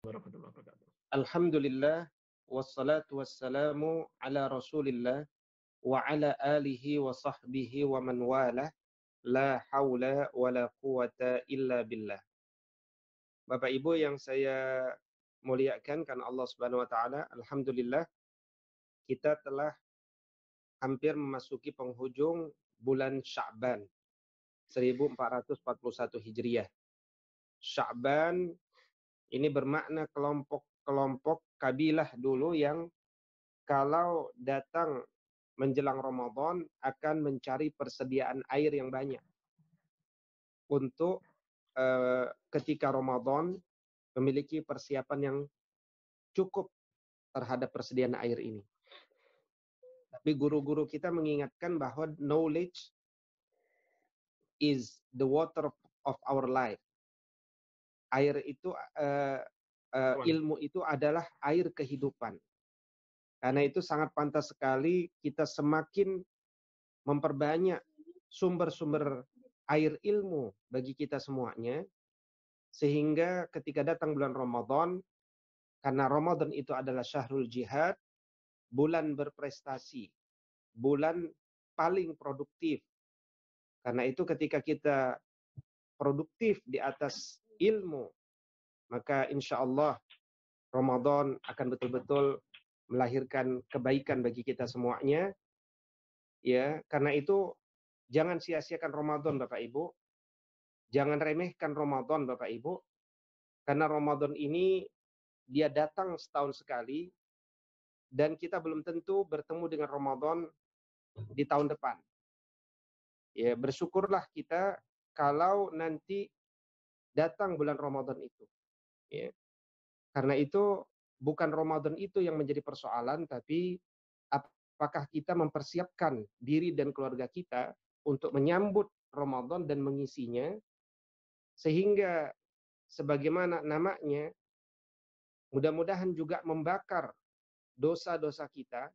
Warahmatullahi wabarakatuh. Alhamdulillah wassalatu wassalamu ala Rasulillah wa ala alihi wa sahbihi wa man walah la haula wa la quwata illa billah. Bapak Ibu yang saya muliakan karena Allah Subhanahu wa taala, alhamdulillah kita telah hampir memasuki penghujung bulan Sya'ban 1441 Hijriah. Sya'ban ini bermakna kelompok-kelompok kabilah dulu yang kalau datang menjelang Ramadan akan mencari persediaan air yang banyak untuk ketika Ramadan memiliki persiapan yang cukup terhadap persediaan air ini. Tapi guru-guru kita mengingatkan bahwa knowledge is the water of our life. Air itu ilmu itu adalah air kehidupan. Karena itu sangat pantas sekali kita semakin memperbanyak sumber-sumber air ilmu bagi kita semuanya, sehingga ketika datang bulan Ramadan, karena Ramadan itu adalah syahrul jihad, bulan berprestasi, bulan paling produktif. Karena itu ketika kita produktif di atas ilmu, maka insya Allah Ramadan akan betul-betul melahirkan kebaikan bagi kita semuanya. Ya, karena itu jangan sia-siakan Ramadan Bapak Ibu. Jangan remehkan Ramadan Bapak Ibu. Karena Ramadan ini dia datang setahun sekali dan kita belum tentu bertemu dengan Ramadan di tahun depan. Ya, bersyukurlah kita kalau nanti datang bulan Ramadan itu. Ya. Karena itu bukan Ramadan itu yang menjadi persoalan, tapi apakah kita mempersiapkan diri dan keluarga kita untuk menyambut Ramadan dan mengisinya, sehingga sebagaimana namanya, mudah-mudahan juga membakar dosa-dosa kita,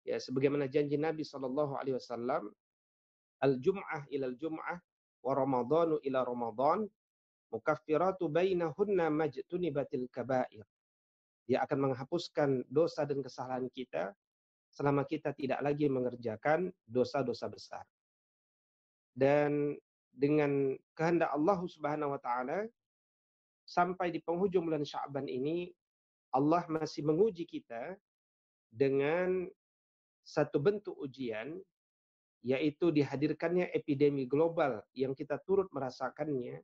ya sebagaimana janji Nabi Shallallahu Alaihi Wasallam, al-jum'ah ilal jum'ah wa ramadhanu ila ramadhan mukaffiratu bainahunna majtunibatil kabair. Dia akan menghapuskan dosa dan kesalahan kita selama kita tidak lagi mengerjakan dosa-dosa besar. Dan dengan kehendak Allah Subhanahu wa taala, sampai di penghujung bulan Sya'ban ini Allah masih menguji kita dengan satu bentuk ujian, yaitu dihadirkannya epidemi global yang kita turut merasakannya,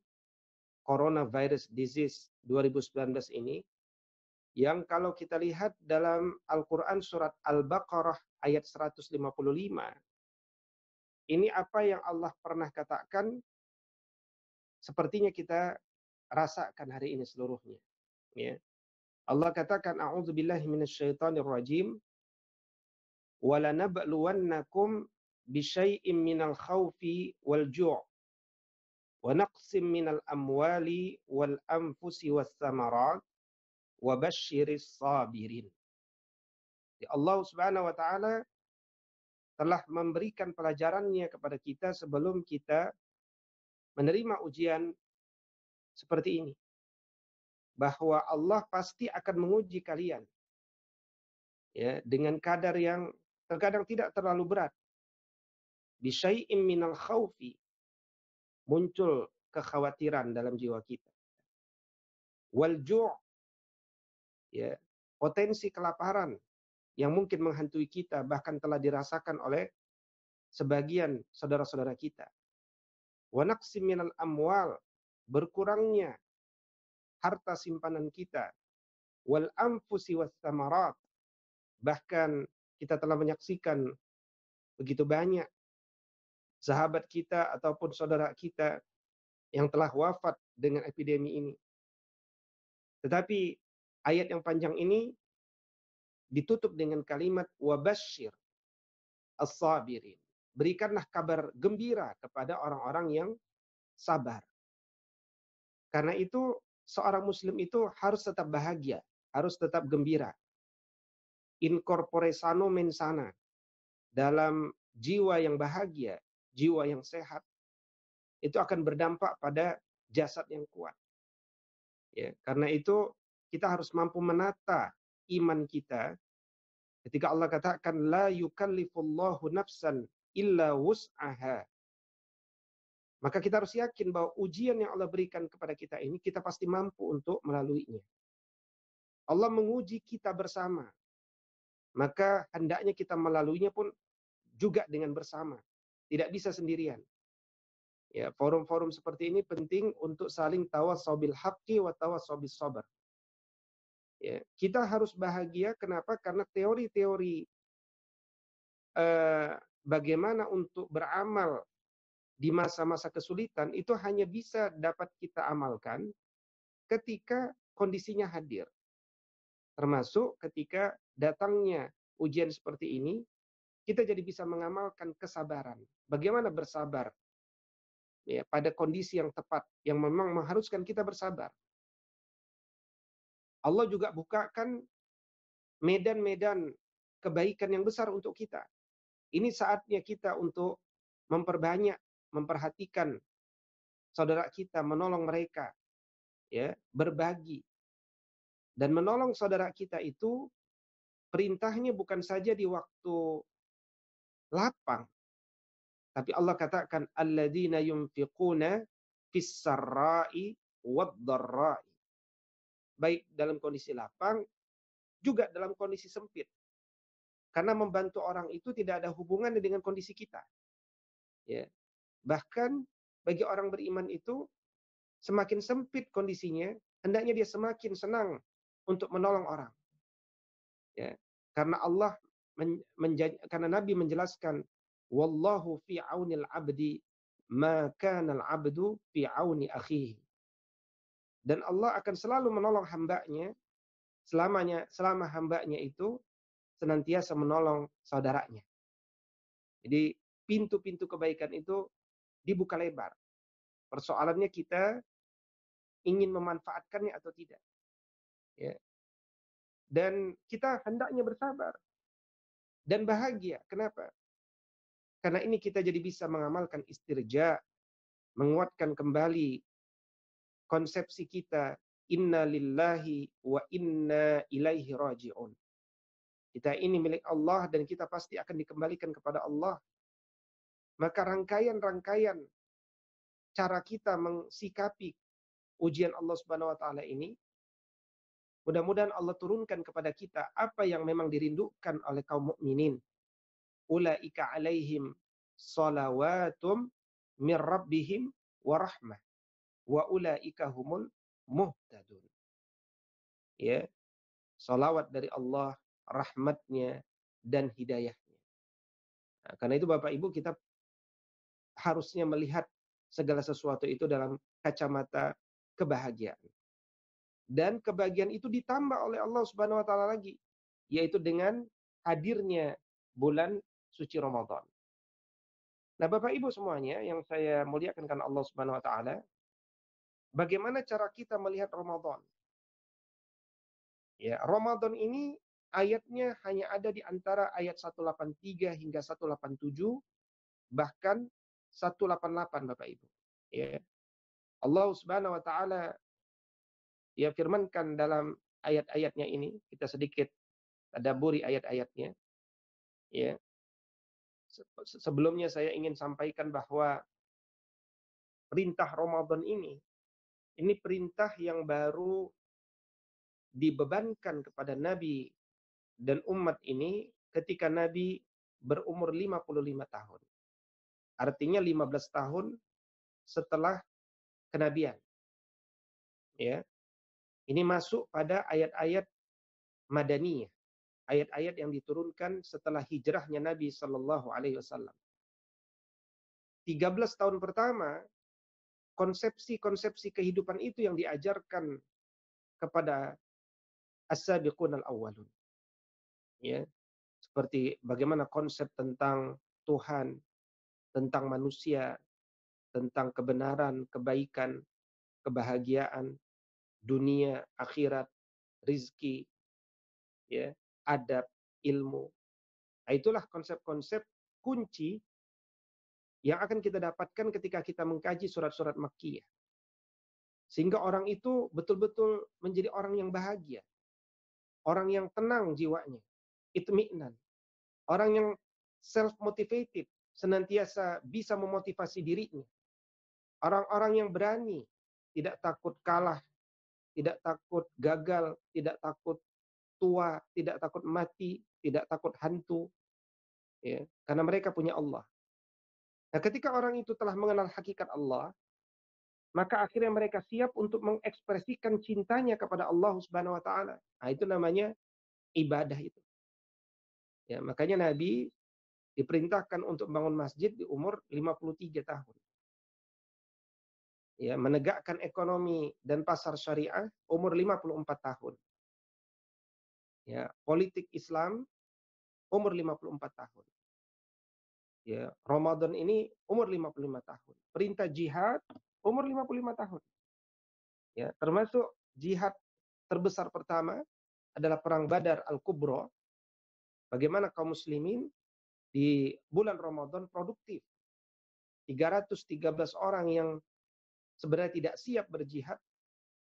coronavirus disease 2019 ini, yang kalau kita lihat dalam Al-Quran surat Al-Baqarah ayat 155, ini apa yang Allah pernah katakan sepertinya kita rasakan hari ini seluruhnya. Ya. Allah katakan, a'udzubillahi minasyaitonirrajim, walanabluwannakum bisyai'im minal khawfi wal ju' wa naqsim minal amwali wal anfusi was samarat wa basyiris sabirin. Allah Subhanahu wa taala telah memberikan pelajarannya kepada kita sebelum kita menerima ujian seperti ini. Bahwa Allah pasti akan menguji kalian, ya, dengan kadar yang terkadang tidak terlalu berat. Bisyai'im minal khawfi, muncul kekhawatiran dalam jiwa kita. Wal ju', ya, potensi kelaparan yang mungkin menghantui kita, bahkan telah dirasakan oleh sebagian saudara-saudara kita. Wa naqsim minal amwal, berkurangnya harta simpanan kita. Wal anfusi was samarat, bahkan kita telah menyaksikan begitu banyak sahabat kita ataupun saudara kita yang telah wafat dengan epidemi ini. Tetapi ayat yang panjang ini ditutup dengan kalimat wabasyir as-sabirin. Berikanlah kabar gembira kepada orang-orang yang sabar. Karena itu seorang muslim itu harus tetap bahagia, harus tetap gembira. In corpore sano mensana. Dalam jiwa yang bahagia, jiwa yang sehat, itu akan berdampak pada jasad yang kuat. Ya, karena itu kita harus mampu menata iman kita. Ketika Allah katakan la yukallifullahu nafsan illa wus'aha, maka kita harus yakin bahwa ujian yang Allah berikan kepada kita ini kita pasti mampu untuk melaluinya. Allah menguji kita bersama, maka hendaknya kita melaluinya pun juga dengan bersama, tidak bisa sendirian. Ya, forum-forum seperti ini penting untuk saling tawassaw bil haqqi wa tawassaw bis sabr. Ya, kita harus bahagia. Kenapa? Karena teori-teori bagaimana untuk beramal di masa-masa kesulitan itu hanya bisa dapat kita amalkan ketika kondisinya hadir. Termasuk ketika datangnya ujian seperti ini, kita jadi bisa mengamalkan kesabaran. Bagaimana bersabar ya, pada kondisi yang tepat, yang memang mengharuskan kita bersabar. Allah juga bukakan medan-medan kebaikan yang besar untuk kita. Ini saatnya kita untuk memperbanyak, memperhatikan saudara kita, menolong mereka, ya, berbagi. Dan menolong saudara kita itu perintahnya bukan saja di waktu lapang, tapi Allah katakan alladzina yunfiquna fis sarra'i wad dharra'i. Baik dalam kondisi lapang, juga dalam kondisi sempit. Karena membantu orang itu tidak ada hubungannya dengan kondisi kita. Ya. Bahkan bagi orang beriman itu semakin sempit kondisinya, hendaknya dia semakin senang untuk menolong orang. Ya. Karena karena Nabi menjelaskan, wallahu fi aunil abdi ma kana al-abdu fi auni akhihi. Dan Allah akan selalu menolong hambanya selama hambanya itu senantiasa menolong saudaranya. Jadi pintu-pintu kebaikan itu dibuka lebar. Persoalannya kita ingin memanfaatkannya atau tidak. Ya. Dan kita hendaknya bersabar dan bahagia. Kenapa? Karena ini kita jadi bisa mengamalkan istirja, menguatkan kembali konsepsi kita, inna lillahi wa inna ilaihi raji'un. Kita ini milik Allah dan kita pasti akan dikembalikan kepada Allah. Maka rangkaian-rangkaian cara kita mensikapi ujian Allah Subhanahu wa taala ini, mudah-mudahan Allah turunkan kepada kita apa yang memang dirindukan oleh kaum mukminin. Ulaika alaihim salawatum mir rabbihim wa rahmah wa ulaika humul muhtadun. Ya, salawat dari Allah, rahmatnya dan hidayahnya. Nah, karena itu Bapak Ibu, kita harusnya melihat segala sesuatu itu dalam kacamata kebahagiaan. Dan kebahagiaan itu ditambah oleh Allah Subhanahu wa taala lagi, yaitu dengan hadirnya bulan suci Ramadan. Nah, Bapak Ibu semuanya yang saya muliakan karena Allah Subhanahu wa taala, bagaimana cara kita melihat Ramadan? Ya, Ramadan ini ayatnya hanya ada di antara ayat 183 hingga 187, bahkan 188 Bapak Ibu. Ya. Allah Subhanahu wa taala ya firmankan dalam ayat-ayatnya ini, kita sedikit tadabburi ayat-ayatnya. Ya. Sebelumnya saya ingin sampaikan bahwa perintah Ramadan ini perintah yang baru dibebankan kepada Nabi dan umat ini ketika Nabi berumur 55 tahun. Artinya 15 tahun setelah kenabian. Ya. Ini masuk pada ayat-ayat Madaniyah, ayat-ayat yang diturunkan setelah hijrahnya Nabi Shallallahu Alaihi Wasallam. 13 tahun pertama, konsepsi-konsepsi kehidupan itu yang diajarkan kepada as-sabiqun al-awwalun. Ya, seperti bagaimana konsep tentang Tuhan, tentang manusia, tentang kebenaran, kebaikan, kebahagiaan, dunia, akhirat, rizki, ya, adab, ilmu. Nah, itulah konsep-konsep kunci yang akan kita dapatkan ketika kita mengkaji surat-surat Makkiyah. Sehingga orang itu betul-betul menjadi orang yang bahagia, orang yang tenang jiwanya, itmi'nan, orang yang self motivated, senantiasa bisa memotivasi dirinya, orang-orang yang berani, tidak takut kalah, tidak takut gagal, tidak takut tua, tidak takut mati, tidak takut hantu, ya, karena mereka punya Allah. Nah, ketika orang itu telah mengenal hakikat Allah, maka akhirnya mereka siap untuk mengekspresikan cintanya kepada Allah Subhanahu wa taala. Nah, itu namanya ibadah itu. Ya, makanya Nabi diperintahkan untuk bangun masjid di umur 53 tahun. Ya, menegakkan ekonomi dan pasar syariah umur 54 tahun. Ya, politik Islam umur 54 tahun. Ya, Ramadan ini umur 55 tahun. Perintah jihad umur 55 tahun. Ya, termasuk jihad terbesar pertama adalah perang Badar Al-Kubra. Bagaimana kaum muslimin di bulan Ramadan produktif. 313 orang yang sebenarnya tidak siap berjihad,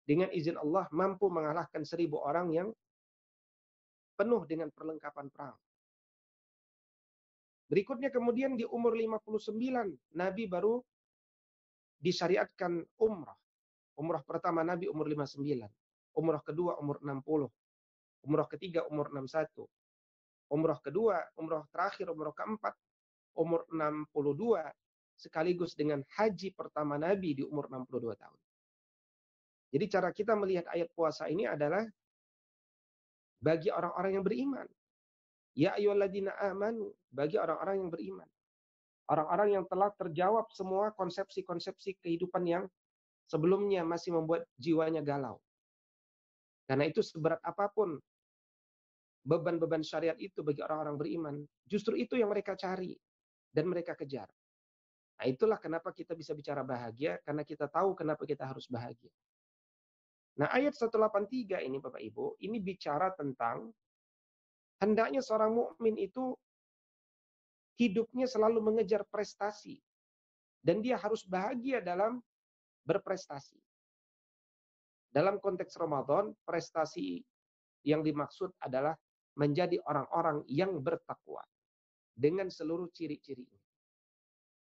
dengan izin Allah mampu mengalahkan 1.000 orang yang penuh dengan perlengkapan perang. Berikutnya kemudian di umur 59, Nabi baru disyariatkan umrah. Umrah pertama Nabi umur 59. Umrah kedua umur 60. Umrah ketiga umur 61. Umrah kedua, umrah terakhir, umrah keempat, umur 62. Sekaligus dengan haji pertama Nabi di umur 62 tahun. Jadi cara kita melihat ayat puasa ini adalah bagi orang-orang yang beriman. Ya ayyuhalladzina amanu, bagi orang-orang yang beriman. Orang-orang yang telah terjawab semua konsepsi-konsepsi kehidupan yang sebelumnya masih membuat jiwanya galau. Karena itu seberat apapun beban-beban syariat itu bagi orang-orang beriman, justru itu yang mereka cari dan mereka kejar. Nah, itulah kenapa kita bisa bicara bahagia, karena kita tahu kenapa kita harus bahagia. Nah, ayat 183 ini Bapak Ibu, ini bicara tentang hendaknya seorang mukmin itu hidupnya selalu mengejar prestasi dan dia harus bahagia dalam berprestasi. Dalam konteks Ramadan, prestasi yang dimaksud adalah menjadi orang-orang yang bertakwa dengan seluruh ciri-cirinya.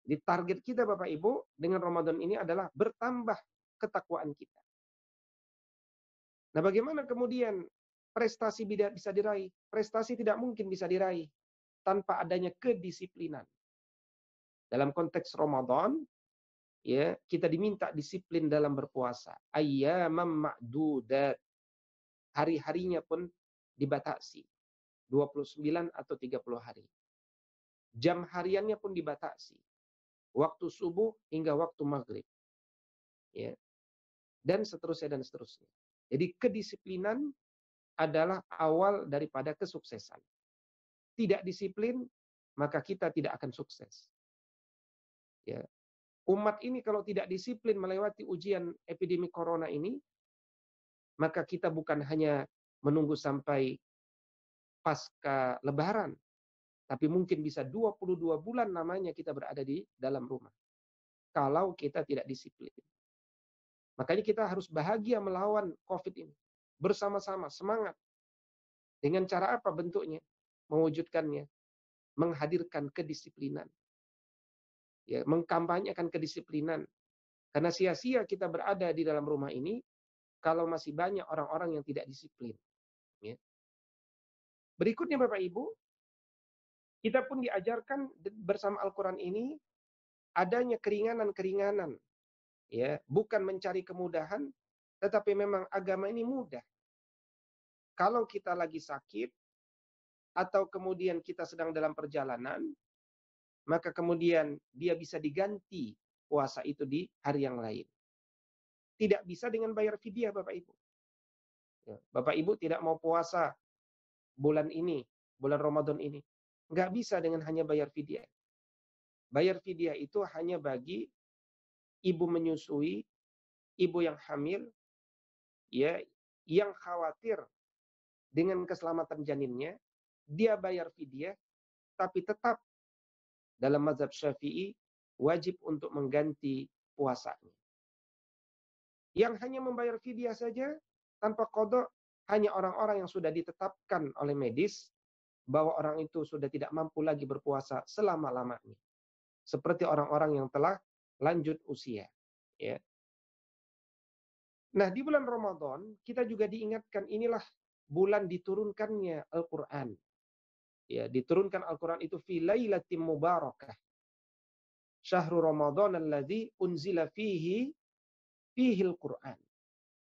Di target kita Bapak Ibu dengan Ramadan ini adalah bertambah ketakwaan kita. Nah, bagaimana kemudian prestasi bisa diraih? Prestasi tidak mungkin bisa diraih tanpa adanya kedisiplinan. Dalam konteks Ramadan, ya, kita diminta disiplin dalam berpuasa. Ayyamam ma'dudat. Hari-harinya pun dibatasi. 29 atau 30 hari. Jam hariannya pun dibatasi. Waktu subuh hingga waktu maghrib. Ya. Dan seterusnya dan seterusnya. Jadi kedisiplinan adalah awal daripada kesuksesan. Tidak disiplin, maka kita tidak akan sukses. Ya. Umat ini kalau tidak disiplin melewati ujian epidemi corona ini, maka kita bukan hanya menunggu sampai pasca lebaran, tapi mungkin bisa 22 bulan namanya kita berada di dalam rumah. Kalau kita tidak disiplin. Makanya kita harus bahagia melawan COVID ini. Bersama-sama, semangat. Dengan cara apa bentuknya? Mewujudkannya. Menghadirkan kedisiplinan. Ya, mengkampanyekan kedisiplinan. Karena sia-sia kita berada di dalam rumah ini, kalau masih banyak orang-orang yang tidak disiplin. Ya. Berikutnya Bapak Ibu, kita pun diajarkan bersama Al-Quran ini, adanya keringanan-keringanan. Ya, bukan mencari kemudahan, tetapi memang agama ini mudah. Kalau kita lagi sakit, atau kemudian kita sedang dalam perjalanan, maka kemudian dia bisa diganti puasa itu di hari yang lain. Tidak bisa dengan bayar fidyah Bapak Ibu. Ya, Bapak Ibu tidak mau puasa bulan ini, bulan Ramadan ini. Nggak bisa dengan hanya bayar fidyah. Bayar fidyah itu hanya bagi ibu menyusui, ibu yang hamil, ya, yang khawatir dengan keselamatan janinnya, dia bayar fidyah, tapi tetap dalam mazhab Syafi'i wajib untuk mengganti puasanya. Yang hanya membayar fidyah saja tanpa qada hanya orang-orang yang sudah ditetapkan oleh medis bahwa orang itu sudah tidak mampu lagi berpuasa selama-lamanya. Seperti orang-orang yang telah lanjut usia. Ya. Nah, di bulan Ramadan kita juga diingatkan inilah bulan diturunkannya Al-Quran. Ya, diturunkan Al-Quran itu fi lailatin mubarakah. Syahrul Ramadan alladzi unzila fihi Al-Quran.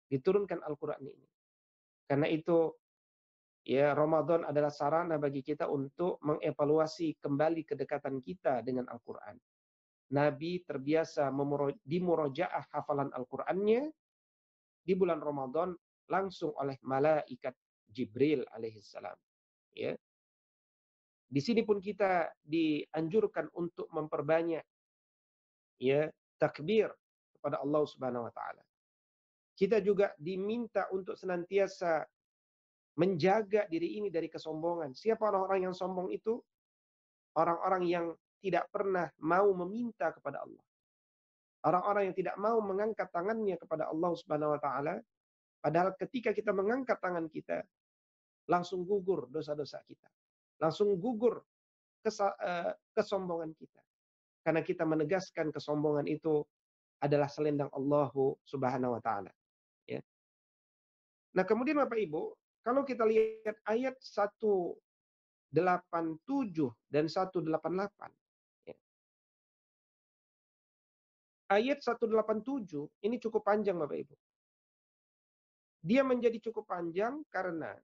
Diturunkan Al-Quran ini. Karena itu ya Ramadan adalah sarana bagi kita untuk mengevaluasi kembali kedekatan kita dengan Al-Quran. Nabi terbiasa di murojaah hafalan Al-Qurannya di bulan Ramadan langsung oleh malaikat Jibril alaihissalam. Ya. Di sini pun kita dianjurkan untuk memperbanyak ya takbir kepada Allah Subhanahu wa taala. Kita juga diminta untuk senantiasa menjaga diri ini dari kesombongan. Siapa orang-orang yang sombong itu? Orang-orang yang tidak pernah mau meminta kepada Allah. Orang-orang yang tidak mau mengangkat tangannya kepada Allah Subhanahu wa taala, padahal ketika kita mengangkat tangan kita, langsung gugur dosa-dosa kita. Langsung gugur kesombongan kita. Karena kita menegaskan kesombongan itu adalah selendang Allah Subhanahu wa taala, ya. Nah, kemudian Bapak Ibu, kalau kita lihat ayat 187 dan 188, ya. Ayat 187 ini cukup panjang Bapak Ibu. Dia menjadi cukup panjang karena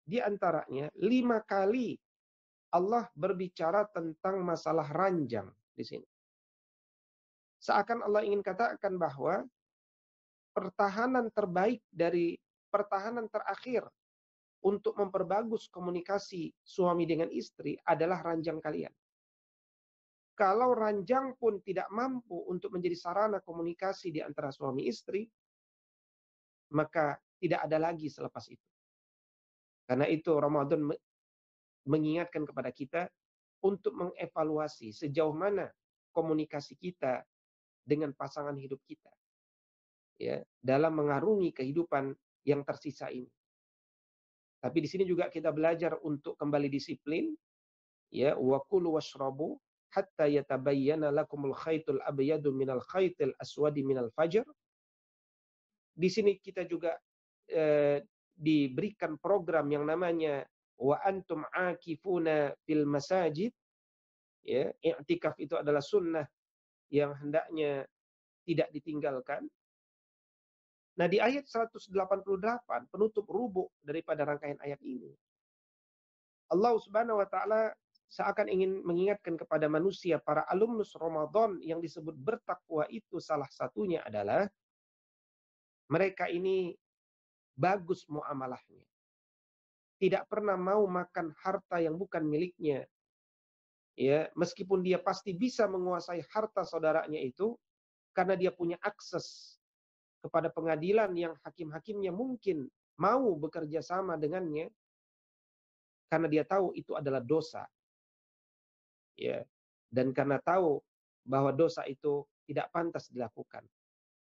di antaranya 5 kali Allah berbicara tentang masalah ranjang di sini. Seakan Allah ingin katakan bahwa pertahanan terbaik dari pertahanan terakhir untuk memperbagus komunikasi suami dengan istri adalah ranjang kalian. Kalau ranjang pun tidak mampu untuk menjadi sarana komunikasi di antara suami istri, maka tidak ada lagi selepas itu. Karena itu Ramadan mengingatkan kepada kita untuk mengevaluasi sejauh mana komunikasi kita dengan pasangan hidup kita, ya, dalam mengarungi kehidupan yang tersisa ini. Tapi di sini juga kita belajar untuk kembali disiplin, ya, wa kulu washrabu hatta yatabayyana lakumul khaitul abyadu minal khaitil aswadi minal fajr. Di sini kita juga diberikan program yang namanya wa antum akifuna fil masajid, ya, i'tikaf itu adalah sunnah yang hendaknya tidak ditinggalkan. Nah, di ayat 188 penutup rubuk daripada rangkaian ayat ini, Allah Subhanahu wa taala seakan ingin mengingatkan kepada manusia, para alumnus Ramadan yang disebut bertakwa itu salah satunya adalah mereka ini bagus muamalahnya. Tidak pernah mau makan harta yang bukan miliknya. Ya, meskipun dia pasti bisa menguasai harta saudaranya itu karena dia punya akses kepada pengadilan yang hakim-hakimnya mungkin mau bekerja sama dengannya karena dia tahu itu adalah dosa. Ya. Dan karena tahu bahwa dosa itu tidak pantas dilakukan.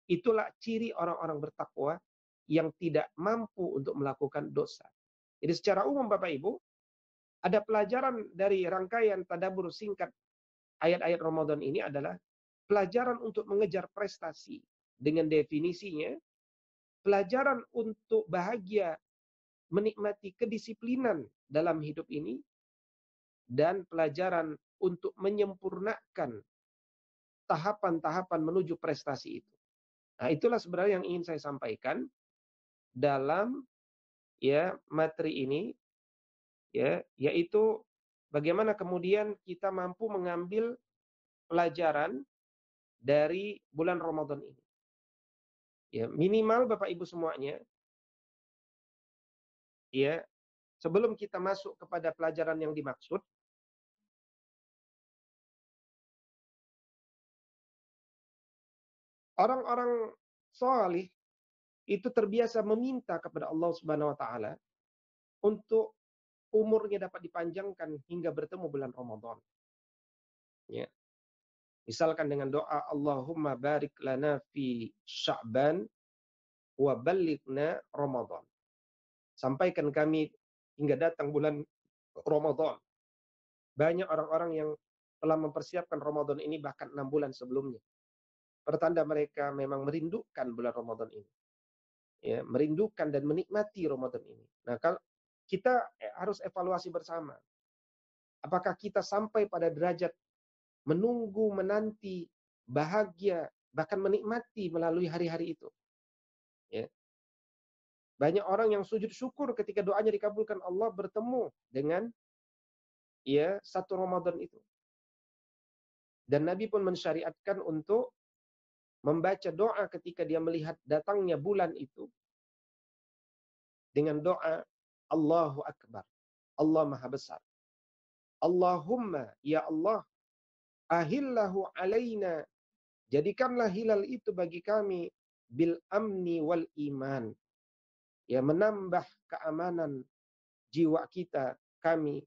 Itulah ciri orang-orang bertakwa yang tidak mampu untuk melakukan dosa. Jadi secara umum Bapak Ibu, ada pelajaran dari rangkaian tadabbur singkat ayat-ayat Ramadan ini adalah pelajaran untuk mengejar prestasi dengan definisinya, pelajaran untuk bahagia menikmati kedisiplinan dalam hidup ini, dan pelajaran untuk menyempurnakan tahapan-tahapan menuju prestasi itu. Nah, itulah sebenarnya yang ingin saya sampaikan dalam ya materi ini, ya, yaitu bagaimana kemudian kita mampu mengambil pelajaran dari bulan Ramadan ini. Ya, minimal Bapak Ibu semuanya, ya, sebelum kita masuk kepada pelajaran yang dimaksud, orang-orang salih itu terbiasa meminta kepada Allah Subhanahu wa taala untuk umurnya dapat dipanjangkan hingga bertemu bulan Ramadan. Ya. Misalkan dengan doa Allahumma barik lana fi Sya'ban wa ballighna Ramadan. Sampaikan kami hingga datang bulan Ramadan. Banyak orang-orang yang telah mempersiapkan Ramadan ini bahkan 6 bulan sebelumnya. Pertanda mereka memang merindukan bulan Ramadan ini. Ya, merindukan dan menikmati Ramadan ini. Nah, kalau kita harus evaluasi bersama. Apakah kita sampai pada derajat menunggu, menanti, bahagia, bahkan menikmati melalui hari-hari itu. Ya. Banyak orang yang sujud syukur ketika doanya dikabulkan Allah bertemu dengan satu Ramadan itu. Dan Nabi pun mensyariatkan untuk membaca doa ketika dia melihat datangnya bulan itu dengan doa Allahu Akbar. Allah Maha Besar. Allahumma ya Allah ahillahu alaina. Jadikanlah hilal itu bagi kami bil amni wal iman. Ya, menambah keamanan jiwa kita, kami,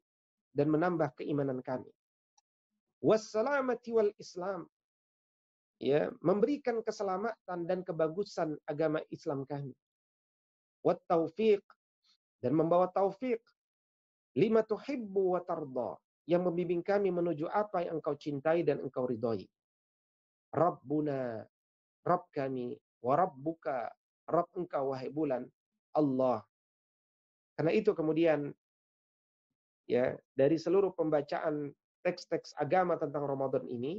dan menambah keimanan kami. Wassalamati wal Islam. Ya, memberikan keselamatan dan kebagusan agama Islam kami. Wat taufiq, dan membawa taufik. Lima tuhibbu wa tarda, yang membimbing kami menuju apa yang engkau cintai dan engkau ridhoi. Rabbuna, Rabb kami, wa rabbuka, Rabb engkau wahai bulan, Allah. Karena itu kemudian ya, dari seluruh pembacaan teks-teks agama tentang Ramadan ini,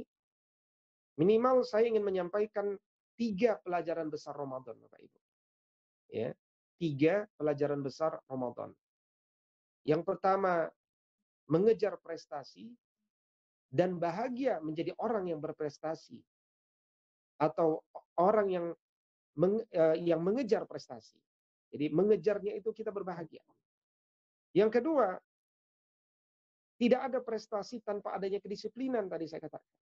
minimal saya ingin menyampaikan 3 pelajaran besar Ramadan, Bapak Ibu. Ya, 3 pelajaran besar Ramadan. Yang pertama, mengejar prestasi dan bahagia menjadi orang yang berprestasi atau orang yang mengejar prestasi. Jadi mengejarnya itu kita berbahagia. Yang kedua, tidak ada prestasi tanpa adanya kedisiplinan tadi saya katakan.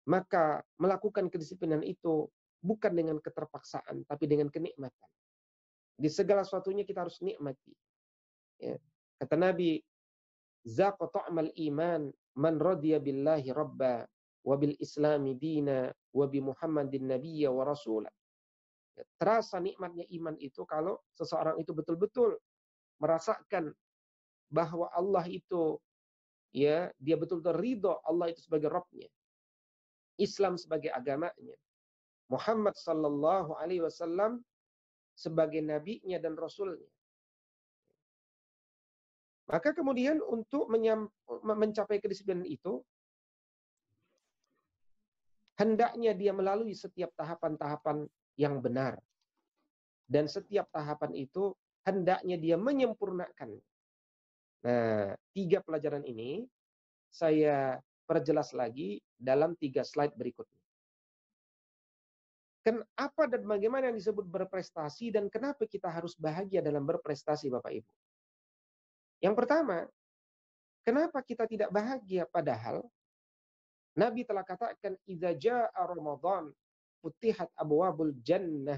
Maka melakukan kedisiplinan itu bukan dengan keterpaksaan, tapi dengan kenikmatan. Di segala sesuatunya kita harus nikmati. Ya. Kata Nabi, zaqa ta'mal iman man radiya billahi rabba wa bil islami dina wa bi muhammadin nabiyya wa rasulah. Ya, terasa nikmatnya iman itu kalau seseorang itu betul-betul merasakan bahwa Allah itu dia betul-betul ridho Allah itu sebagai Rabbnya, Islam sebagai agamanya, Muhammad sallallahu alaihi wasallam sebagai nabinya dan rasulnya. Maka kemudian untuk mencapai kedisiplinan itu, hendaknya dia melalui setiap tahapan-tahapan yang benar. Dan setiap tahapan itu hendaknya dia menyempurnakan. Nah, 3 pelajaran ini saya perjelas lagi dalam 3 slide berikutnya. Apa dan bagaimana yang disebut berprestasi dan kenapa kita harus bahagia dalam berprestasi, Bapak Ibu? Yang pertama, kenapa kita tidak bahagia padahal Nabi telah katakan idza jaa Ramadan futihat abwabul jannah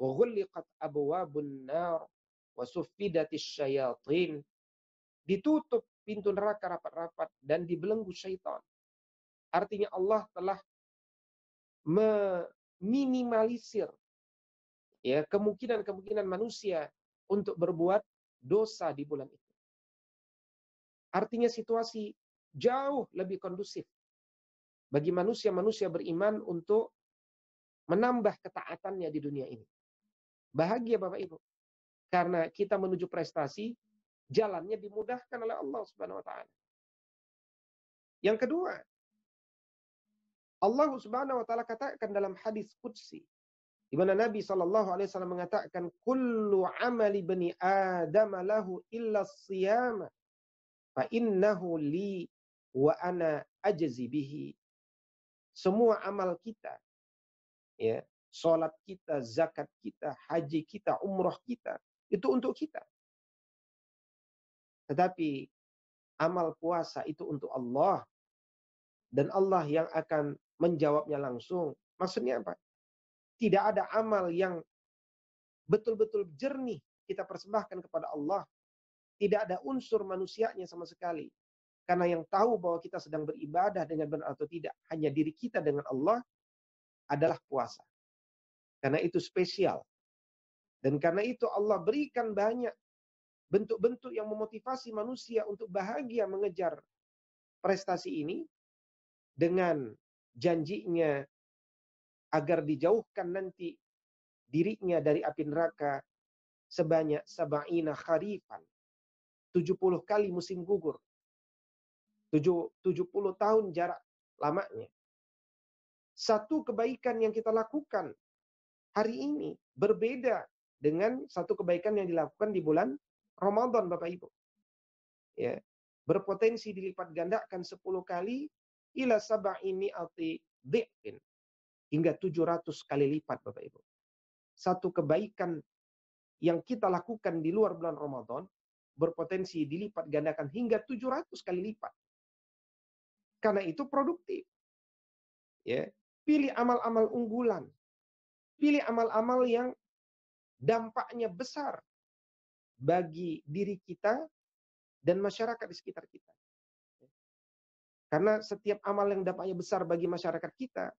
wa ghulliqat abwabun nar wa suffidatis syayatin. Ditutup pintu neraka rapat-rapat dan dibelenggu syaitan. Artinya Allah telah meminimalisir ya kemungkinan-kemungkinan manusia untuk berbuat dosa di bulan itu. Artinya situasi jauh lebih kondusif bagi manusia-manusia beriman untuk menambah ketaatannya di dunia ini. Bahagia Bapak Ibu. Karena kita menuju prestasi, jalannya dimudahkan oleh Allah Subhanahu wa taala. Yang kedua, Allah Subhanahu wa taala katakan dalam hadis qudsi di mana Nabi sallallahu alaihi wasallam mengatakan kullu amali bani adam lahu illa as-siyam fa innahu li wa ana ajzi bihi. Semua amal kita ya, salat kita, zakat kita, haji kita, umroh kita, itu untuk kita. Tetapi amal puasa itu untuk Allah. Dan Allah yang akan menjawabnya langsung. Maksudnya apa? Tidak ada amal yang betul-betul jernih kita persembahkan kepada Allah. Tidak ada unsur manusianya sama sekali. Karena yang tahu bahwa kita sedang beribadah dengan benar atau tidak, hanya diri kita dengan Allah adalah puasa. Karena itu spesial. Dan karena itu Allah berikan banyak bentuk-bentuk yang memotivasi manusia untuk bahagia mengejar prestasi ini dengan janjinya agar dijauhkan nanti dirinya dari api neraka sebanyak sab'ina kharifan, 70 kali musim gugur, 70 tahun jarak lamanya. Satu kebaikan yang kita lakukan hari ini berbeda dengan satu kebaikan yang dilakukan di bulan Ramadan, Bapak Ibu. Ya, berpotensi dilipat gandakan 10 kali ila sab'ini ati dhi'fin, hingga 700 kali lipat, Bapak Ibu. Satu kebaikan yang kita lakukan di luar bulan Ramadan berpotensi dilipat gandakan hingga 700 kali lipat. Karena itu produktif. Ya, pilih amal-amal unggulan. Pilih amal-amal yang dampaknya besar bagi diri kita dan masyarakat di sekitar kita. Karena setiap amal yang dampaknya besar bagi masyarakat kita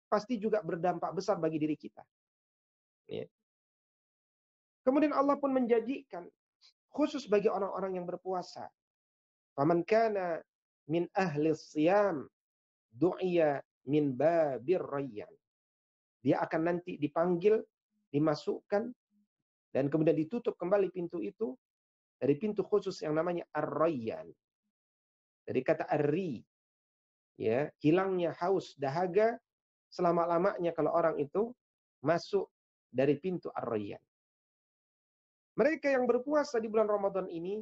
pasti juga berdampak besar bagi diri kita. Ya. Kemudian Allah pun menjanjikan khusus bagi orang-orang yang berpuasa. Faman kana min ahli siyam du'iya min babir rayyan. Dia akan nanti dipanggil, dimasukkan, dan kemudian ditutup kembali pintu itu dari pintu khusus yang namanya ar-rayyan. Dari kata arri, ya, hilangnya haus dahaga selama-lamanya kalau orang itu masuk dari pintu ar-rayyan. Mereka yang berpuasa di bulan Ramadan ini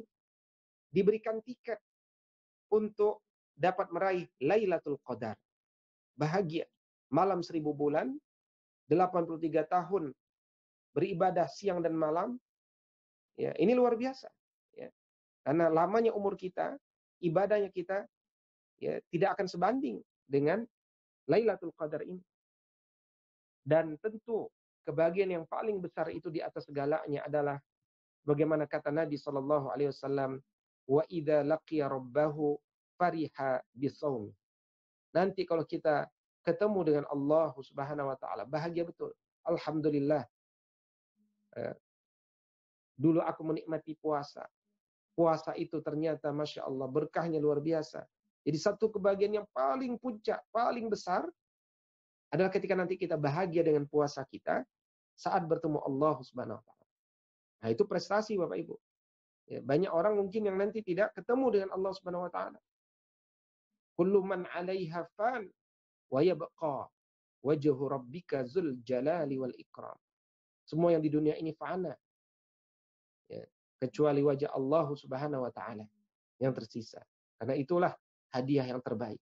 diberikan tiket untuk dapat meraih Lailatul Qadar. Bahagia. Malam 1000 bulan, 83 tahun beribadah siang dan malam. Ya, ini luar biasa. Ya. Karena lamanya umur kita, ibadahnya kita ya tidak akan sebanding dengan Lailatul Qadar ini. Dan tentu kebahagiaan yang paling besar itu di atas segalanya adalah bagaimana kata Nabi Shallallahu Alaihi Wasallam, wa idza laqiya rabbahu fariha bisawm. Nanti kalau kita ketemu dengan Allah Subhanahu Wa Taala, bahagia betul. Alhamdulillah. Dulu aku menikmati puasa. Puasa itu ternyata Masya Allah berkahnya luar biasa. Jadi satu kebahagiaan yang paling puncak, paling besar adalah ketika nanti kita bahagia dengan puasa kita saat bertemu Allah Subhanahu Wa Taala. Nah itu prestasi Bapak Ibu. Ya, banyak orang mungkin yang nanti tidak ketemu dengan Allah Subhanahu Wa Taala. Kullu man 'alaiha fan wa yabqa wajhu rabbika dzul jalali wal ikram. Semua yang di dunia ini fana. Ya, kecuali wajah Allah Subhanahu Wa Taala yang tersisa. Karena itulah hadiah yang terbaik.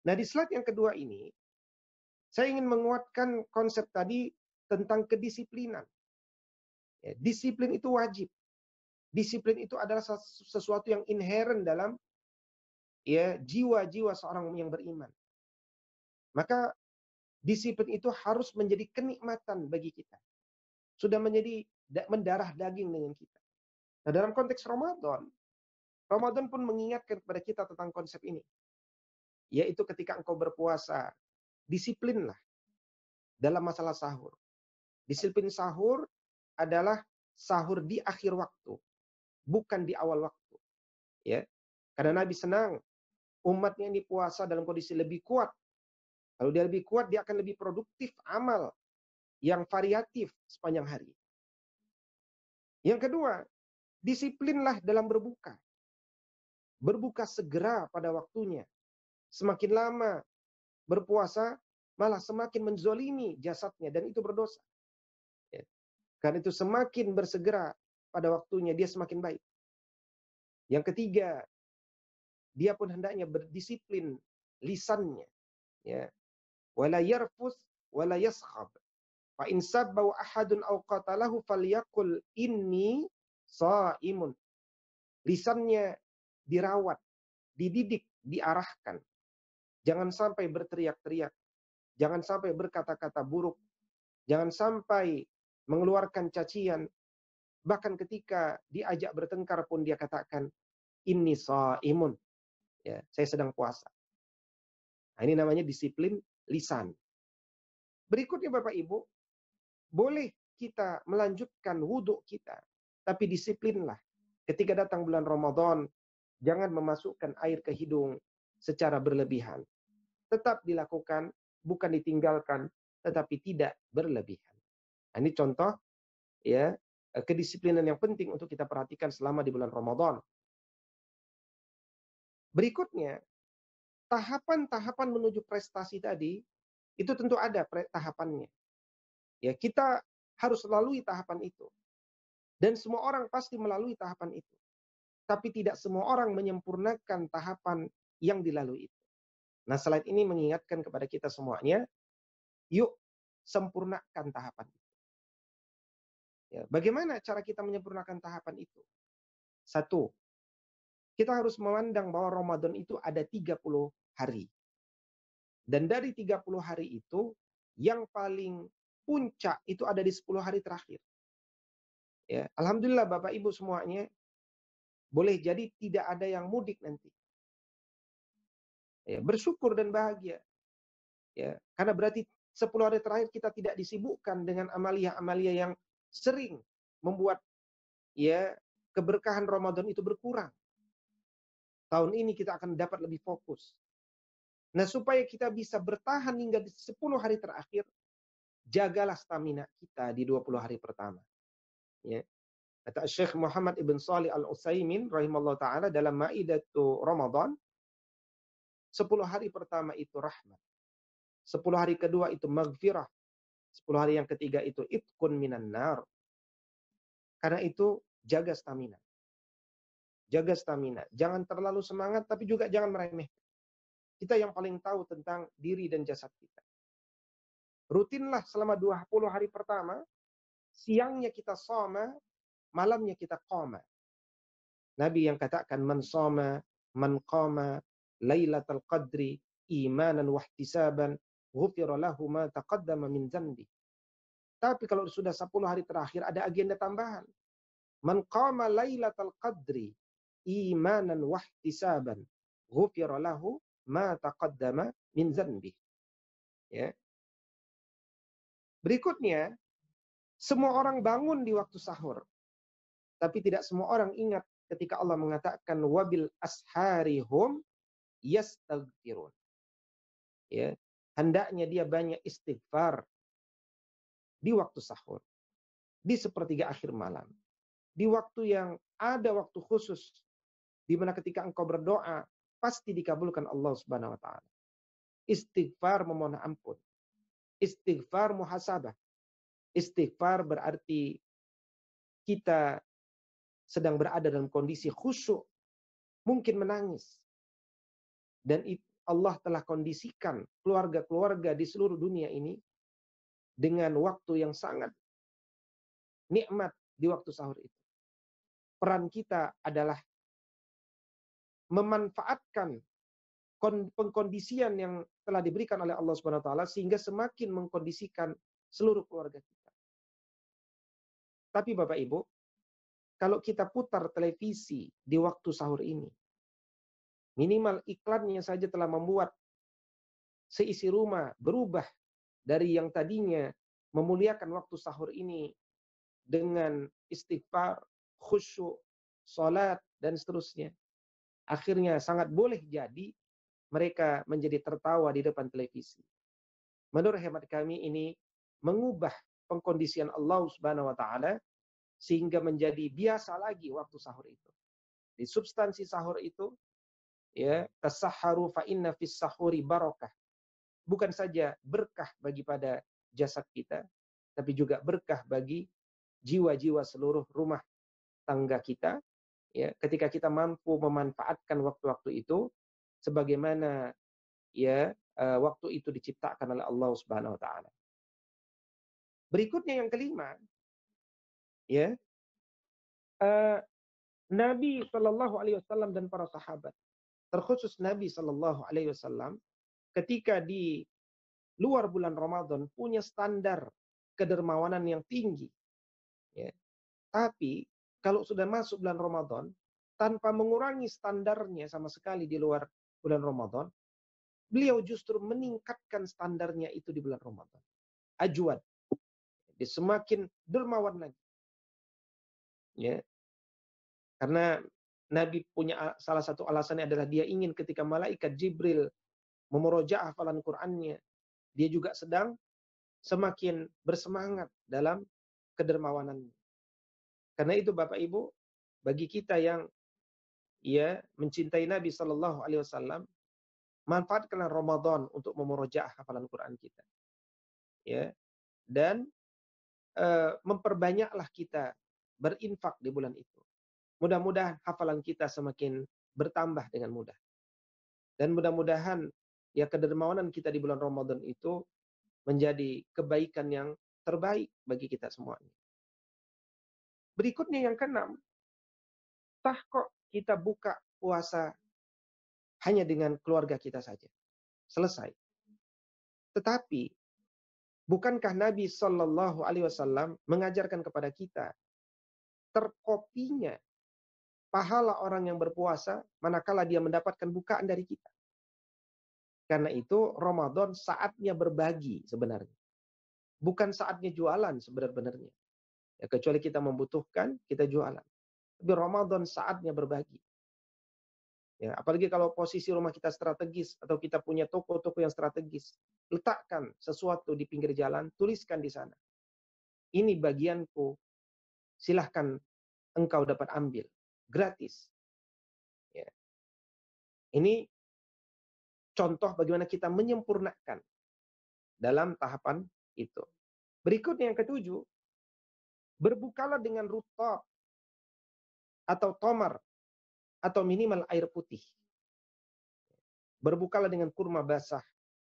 Nah, di slide yang kedua ini, saya ingin menguatkan konsep tadi tentang kedisiplinan. Ya, disiplin itu wajib. Disiplin itu adalah sesuatu yang inherent dalam ya jiwa-jiwa seorang yang beriman. Maka disiplin itu harus menjadi kenikmatan bagi kita. Sudah menjadi mendarah daging dengan kita. Nah, dalam konteks Ramadan, Ramadan pun mengingatkan kepada kita tentang konsep ini. Yaitu ketika engkau berpuasa, disiplinlah dalam masalah sahur. Disiplin sahur adalah sahur di akhir waktu, bukan di awal waktu. Ya, karena Nabi senang umatnya ini puasa dalam kondisi lebih kuat. Kalau dia lebih kuat, dia akan lebih produktif amal yang variatif sepanjang hari. Yang kedua, disiplinlah dalam berbuka. Berbuka segera pada waktunya. Semakin lama berpuasa, malah semakin menzolimi jasadnya, dan itu berdosa. Ya. Karena itu semakin bersegera pada waktunya, dia semakin baik. Yang ketiga, dia pun hendaknya berdisiplin lisannya. Ya. Wala yarfus wala yaskhab. Fa in sabba ahadun aw qatalahu falyaqul inni shaimun. Lisannya dirawat, dididik, diarahkan. Jangan sampai berteriak-teriak. Jangan sampai berkata-kata buruk. Jangan sampai mengeluarkan cacian. Bahkan ketika diajak bertengkar pun dia katakan, inni shaimun. Ya, saya sedang puasa. Nah, ini namanya disiplin lisan. Berikutnya Bapak Ibu, boleh kita melanjutkan wudhu kita, tapi disiplinlah. Ketika datang bulan Ramadan, jangan memasukkan air ke hidung secara berlebihan. Tetap dilakukan, bukan ditinggalkan, tetapi tidak berlebihan. Nah, ini contoh ya kedisiplinan yang penting untuk kita perhatikan selama di bulan Ramadan. Berikutnya, tahapan-tahapan menuju prestasi tadi itu tentu ada tahapannya. Ya, kita harus melalui tahapan itu. Dan semua orang pasti melalui tahapan itu. Tapi tidak semua orang menyempurnakan tahapan yang dilalui itu. Nah, slide ini mengingatkan kepada kita semuanya, yuk sempurnakan tahapan itu. Ya, bagaimana cara kita menyempurnakan tahapan itu? Satu, kita harus memandang bahwa Ramadan itu ada 30 hari. Dan dari 30 hari itu, yang paling puncak itu ada di 10 hari terakhir. Ya, alhamdulillah Bapak Ibu semuanya, boleh jadi tidak ada yang mudik nanti. Ya, bersyukur dan bahagia. Ya, karena berarti 10 hari terakhir kita tidak disibukkan dengan amalia-amalia yang sering membuat ya keberkahan Ramadan itu berkurang. Tahun ini kita akan dapat lebih fokus. Nah, supaya kita bisa bertahan hingga di 10 hari terakhir, jagalah stamina kita di 20 hari pertama. Ya. Kata Syekh Muhammad Ibn Shalih Al-Utsaimin rahimahullah ta'ala dalam Ma'idatu Ramadan, 10 hari pertama itu rahmat. 10 hari kedua itu maghfirah. 10 hari yang ketiga itu itqun minan nar. Karena itu jaga stamina. Jaga stamina. Jangan terlalu semangat tapi juga jangan meremehkan. Kita yang paling tahu tentang diri dan jasad kita. Rutinlah selama 20 hari pertama, siangnya kita shoma, malamnya kita qoma. Nabi yang katakan man shoma, man qama lailatul qadri imanan wa ihtisaban ghufira lahu ma taqaddama min dzanbi. Tapi kalau sudah 10 hari terakhir ada agenda tambahan. Man qama lailatul qadri imanan wa ihtisaban ghufira lahu ma taqaddama min dzanbi. Ya. Berikutnya, semua orang bangun di waktu sahur. Tapi tidak semua orang ingat ketika Allah mengatakan wabil asharihum yastaghfirun. Ya, hendaknya dia banyak istighfar di waktu sahur, di sepertiga akhir malam, di waktu yang ada waktu khusus di mana ketika engkau berdoa pasti dikabulkan Allah Subhanahu wa taala. Istighfar memohon ampun. Istighfar muhasabah. Istighfar berarti kita sedang berada dalam kondisi khusyuk, mungkin menangis. Dan Allah telah kondisikan keluarga-keluarga di seluruh dunia ini dengan waktu yang sangat nikmat di waktu sahur itu. Peran kita adalah memanfaatkan pengkondisian yang telah diberikan oleh Allah Subhanahu wa taala sehingga semakin mengkondisikan seluruh keluarga kita. Tapi Bapak Ibu, kalau kita putar televisi di waktu sahur ini, minimal iklannya saja telah membuat seisi rumah berubah dari yang tadinya memuliakan waktu sahur ini dengan istighfar, khusyuk, salat, dan seterusnya. Akhirnya sangat boleh jadi mereka menjadi tertawa di depan televisi. Menurut hemat kami ini mengubah pengkondisian Allah Subhanahu wa taala sehingga menjadi biasa lagi waktu sahur itu. Di substansi sahur itu ya, tasahharu fa inna fis sahuri barakah. Bukan saja berkah bagi pada jasad kita, tapi juga berkah bagi jiwa-jiwa seluruh rumah tangga kita. Ya, ketika kita mampu memanfaatkan waktu-waktu itu sebagaimana ya waktu itu diciptakan oleh Allah Subhanahu wa taala. Berikutnya yang kelima, ya, Nabi Shallallahu alaihi wasallam dan para sahabat, terkhusus Nabi Shallallahu alaihi wasallam ketika di luar bulan Ramadan punya standar kedermawanan yang tinggi. Ya. Tapi kalau sudah masuk bulan Ramadan, tanpa mengurangi standarnya sama sekali di luar bulan Ramadan, beliau justru meningkatkan standarnya itu di bulan Ramadan. Ajwad. dia semakin dermawan lagi. Ya, karena Nabi punya salah satu alasannya adalah dia ingin ketika malaikat Jibril memurojaah hafalan Qur'annya, dia juga sedang semakin bersemangat dalam kedermawanannya. Karena itu Bapak Ibu, bagi kita yang mencintai Nabi Shallallahu Alaihi Wasallam, manfaatkanlah Ramadan untuk memurojaah hafalan Quran kita, ya, dan memperbanyaklah kita berinfak di bulan itu. Mudah-mudahan hafalan kita semakin bertambah dengan mudah, dan mudah-mudahan kedermawanan kita di bulan Ramadan itu menjadi kebaikan yang terbaik bagi kita semuanya. Berikutnya yang keenam, tah kok kita buka puasa hanya dengan keluarga kita saja. Selesai. Tetapi, bukankah Nabi Shallallahu Alaihi Wasallam mengajarkan kepada kita terkopinya pahala orang yang berpuasa manakala dia mendapatkan bukaan dari kita. Karena itu Ramadan saatnya berbagi sebenarnya. Bukan saatnya jualan sebenarnya. Ya, kecuali kita membutuhkan, kita jualan. Tapi Ramadan saatnya berbagi. Ya, apalagi kalau posisi rumah kita strategis atau kita punya toko-toko yang strategis, letakkan sesuatu di pinggir jalan, tuliskan di sana. Ini bagianku, silahkan engkau dapat ambil, gratis. Ya. Ini contoh bagaimana kita menyempurnakan dalam tahapan itu. Berikutnya yang ketujuh, berbukalah dengan rutab atau tomar atau minimal air putih. Berbukalah dengan kurma basah,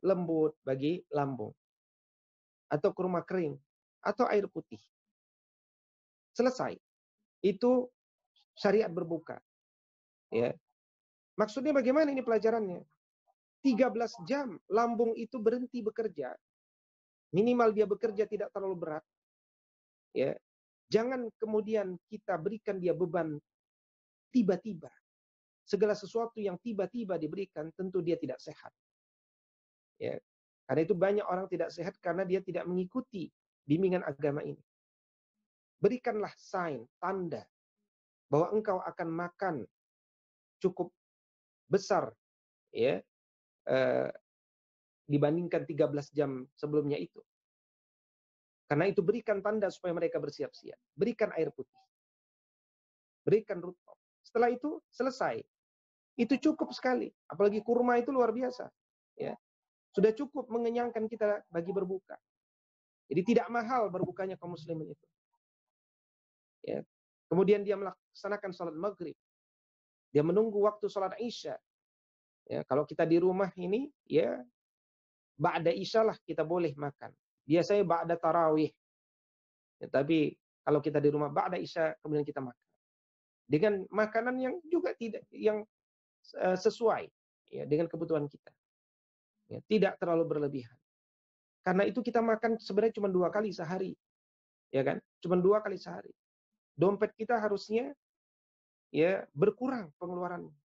lembut bagi lambung. Atau kurma kering, atau air putih. Selesai. Itu syariat berbuka. Ya. Maksudnya bagaimana ini pelajarannya? 13 jam lambung itu berhenti bekerja. Minimal dia bekerja tidak terlalu berat. Ya. Jangan kemudian kita berikan dia beban tiba-tiba. Segala sesuatu yang tiba-tiba diberikan tentu dia tidak sehat. Ya. Karena itu banyak orang tidak sehat karena dia tidak mengikuti bimbingan agama ini. Berikanlah sign, tanda bahwa engkau akan makan cukup besar, ya, dibandingkan 13 jam sebelumnya itu. Karena itu berikan tanda supaya mereka bersiap-siap. Berikan air putih. Berikan rutop. Setelah itu selesai. Itu cukup sekali. Apalagi kurma itu luar biasa. Ya. Sudah cukup mengenyangkan kita bagi berbuka. Jadi tidak mahal berbukanya kaum muslimin itu. Ya. Kemudian dia melaksanakan sholat maghrib. Dia menunggu waktu sholat isya. Ya, kalau kita di rumah ini, ya ba'da isya lah kita boleh makan. Biasanya ba'da tarawih. Ya, tapi kalau kita di rumah ba'da isya kemudian kita makan. Dengan makanan yang juga tidak yang sesuai ya dengan kebutuhan kita. Ya, tidak terlalu berlebihan. Karena itu kita makan sebenarnya cuma 2 kali sehari. Ya kan? Cuma 2 kali sehari. Dompet kita harusnya ya berkurang pengeluarannya.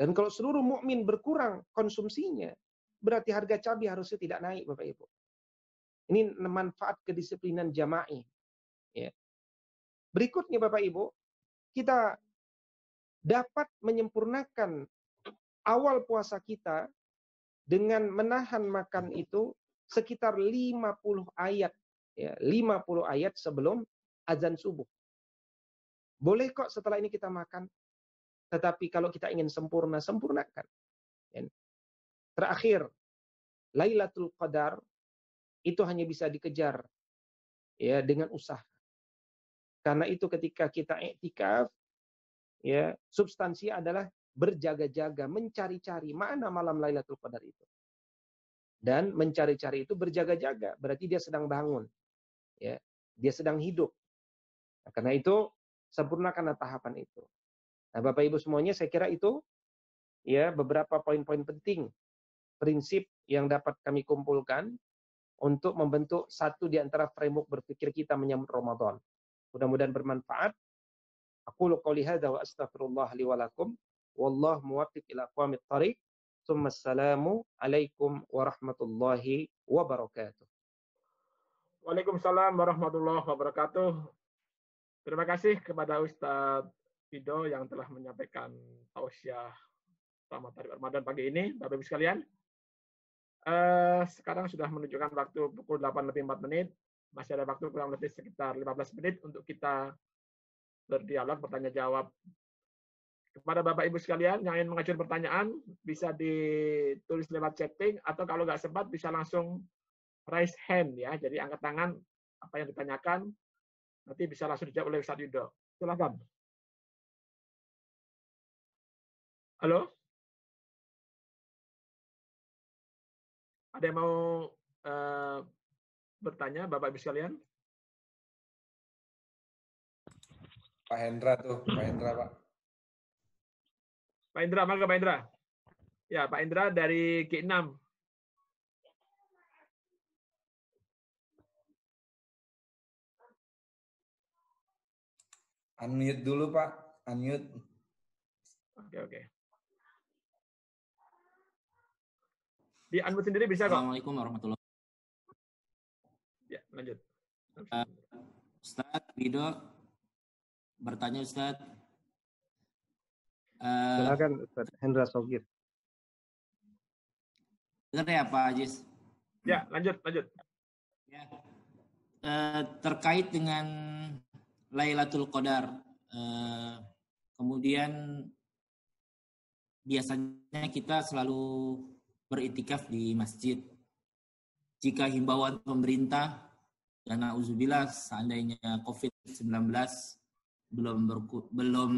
Dan kalau seluruh mukmin berkurang konsumsinya, berarti harga cabai harusnya tidak naik, Bapak Ibu. Ini manfaat kedisiplinan jama'i. Ya. Berikutnya Bapak Ibu, kita dapat menyempurnakan awal puasa kita dengan menahan makan itu sekitar 50 ayat. Ya, 50 ayat sebelum azan subuh. Boleh kok setelah ini kita makan. Tetapi kalau kita ingin sempurna, sempurnakan. Ya. Terakhir, Lailatul Qadar itu hanya bisa dikejar ya dengan usaha. Karena itu ketika kita i'tikaf, ya, substansi adalah berjaga-jaga, mencari-cari mana malam Lailatul Qadar itu. Dan mencari-cari itu berjaga-jaga, berarti dia sedang bangun. Ya, dia sedang hidup. Nah, karena itu sempurnakanlah tahapan itu. Nah, Bapak Ibu semuanya, saya kira itu ya beberapa poin-poin penting, prinsip yang dapat kami kumpulkan untuk membentuk satu di antara framework berpikir kita menyambut Ramadan. Mudah-mudahan bermanfaat. Aqulu qouli hadza wa astaghfirullah li wa lakum. Wallahu muwaffiq ila aqwamit thariq. Assalamu alaikum warahmatullahi wabarakatuh. Waalaikumsalam warahmatullahi wabarakatuh. Terima kasih kepada Ustadz Fido yang telah menyampaikan tausiah selamat hari Ramadan pagi ini, Bapak Ibu sekalian. Sekarang sudah menunjukkan waktu pukul 8:04. Masih ada waktu kurang lebih sekitar 15 menit untuk kita berdialog, bertanya jawab. Kepada Bapak Ibu sekalian yang ingin mengajukan pertanyaan, bisa ditulis lewat chatting, atau kalau nggak sempat bisa langsung raise hand ya. Jadi angkat tangan apa yang ditanyakan, nanti bisa langsung dijawab oleh Ustadz Yudo. Silakan. Halo? Ada yang mau bertanya, Bapak Ibu sekalian? Pak Hendra tuh, Pak Hendra, Pak. Pak Indra, mangga Pak Indra. Ya, Pak Indra dari G6. Unmute dulu, Pak. Unmute. Oke. Di unmute sendiri bisa kok. Assalamualaikum warahmatullahi wabarakatuh. Ya, lanjut. Ustadz Wido bertanya, Ustadz. Silakan Ustaz Hendra Sogir. Dengar ya Pak Ajis? Ya, lanjut. Ya. Terkait dengan Lailatul Qadar, kemudian biasanya kita selalu beriktikaf di masjid. Jika himbauan pemerintah, dan na'udzubillah seandainya COVID-19 belum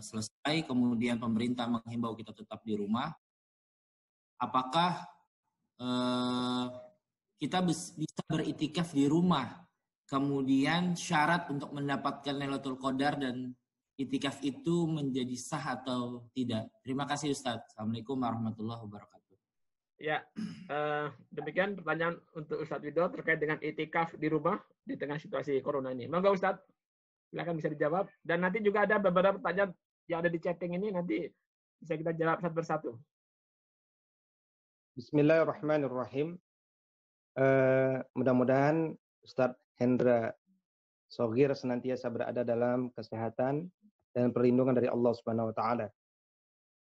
selesai, kemudian pemerintah menghimbau kita tetap di rumah, apakah kita bisa beriktikaf di rumah? Kemudian syarat untuk mendapatkan Lailatul Qadar dan iktikaf itu menjadi sah atau tidak? Terima kasih Ustadz. Assalamualaikum warahmatullahi wabarakatuh. Ya, demikian pertanyaan untuk Ustadz Wido terkait dengan iktikaf di rumah di tengah situasi corona ini. Monggo Ustadz, silakan bisa dijawab. Dan nanti juga ada beberapa pertanyaan yang ada di chatting ini, nanti bisa kita jawab satu persatu. Bismillahirrahmanirrahim. Mudah-mudahan Ustadz Hendra Sogir senantiasa berada dalam kesehatan dan perlindungan dari Allah Subhanahu wa taala.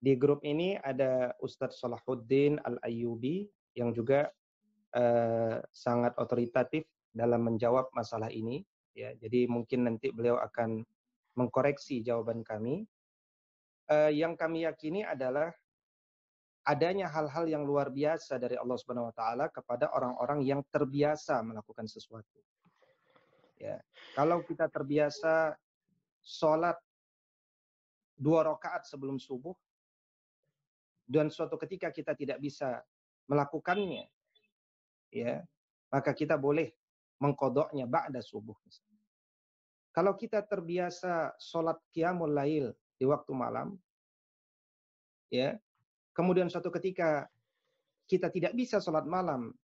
Di grup ini ada Ustadz Salahuddin Al-Ayyubi yang juga sangat otoritatif dalam menjawab masalah ini. Ya, jadi mungkin nanti beliau akan mengkoreksi jawaban kami. Yang kami yakini adalah adanya hal-hal yang luar biasa dari Allah Subhanahu wa taala kepada orang-orang yang terbiasa melakukan sesuatu. Ya, kalau kita terbiasa sholat 2 rakaat sebelum subuh, dan suatu ketika kita tidak bisa melakukannya, ya, maka kita boleh mengqadha'nya ba'da subuh. Kalau kita terbiasa sholat qiyamul lail di waktu malam, ya, kemudian suatu ketika kita tidak bisa sholat malam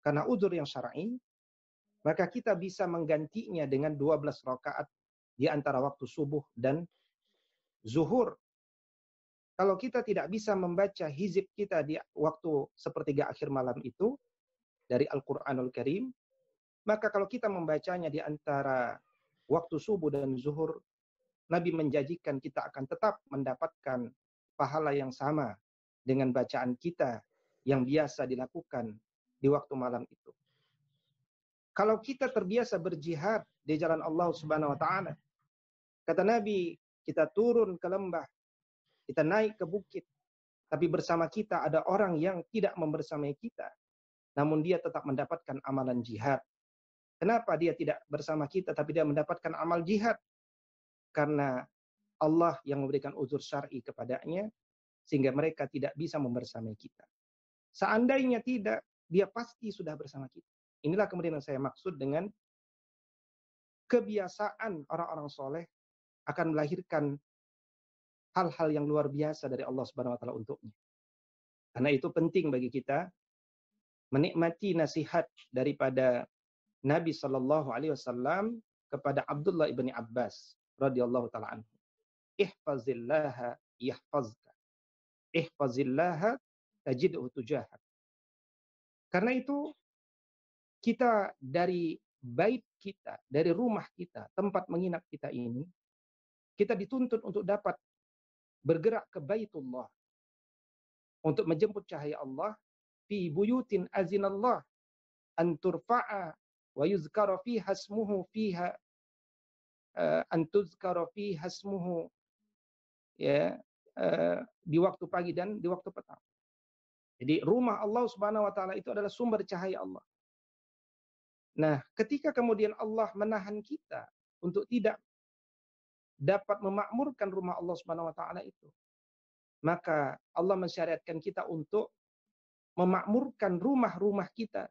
karena uzur yang syar'i, maka kita bisa menggantinya dengan 12 rakaat di antara waktu subuh dan zuhur. Kalau kita tidak bisa membaca hizib kita di waktu sepertiga akhir malam itu dari Al-Qur'anul Karim, maka kalau kita membacanya di antara waktu subuh dan zuhur, Nabi menjanjikan kita akan tetap mendapatkan pahala yang sama dengan bacaan kita yang biasa dilakukan di waktu malam itu. Kalau kita terbiasa berjihad di jalan Allah Subhanahu wa taala, kata Nabi, kita turun ke lembah, kita naik ke bukit, tapi bersama kita ada orang yang tidak membersamai kita, namun dia tetap mendapatkan amalan jihad. Kenapa dia tidak bersama kita tapi dia mendapatkan amal jihad? Karena Allah yang memberikan uzur syar'i kepadanya sehingga mereka tidak bisa membersamai kita. Seandainya tidak, dia pasti sudah bersama kita. Inilah kemudian yang saya maksud dengan kebiasaan orang-orang soleh akan melahirkan hal-hal yang luar biasa dari Allah Subhanahu wa taala untuknya. Karena itu penting bagi kita menikmati nasihat daripada Nabi sallallahu alaihi wasallam kepada Abdullah ibni Abbas radhiyallahu taala anhu. Ihfazillaha yahfazka. Ihfazillaha tajidhu tujahak. Karena itu kita dari bait kita, dari rumah kita, tempat menginap kita ini, kita dituntut untuk dapat bergerak ke Baitullah untuk menjemput cahaya Allah fi buyutin azinallah an turfa'a wa yuzkara fiha ismuhu fiha an tuzkara fiha ismuhu, ya, di waktu pagi dan di waktu petang. Jadi rumah Allah Subhanahu wa taala itu adalah sumber cahaya Allah. Nah, ketika kemudian Allah menahan kita untuk tidak dapat memakmurkan rumah Allah Subhanahu wa taala itu, maka Allah mensyariatkan kita untuk memakmurkan rumah-rumah kita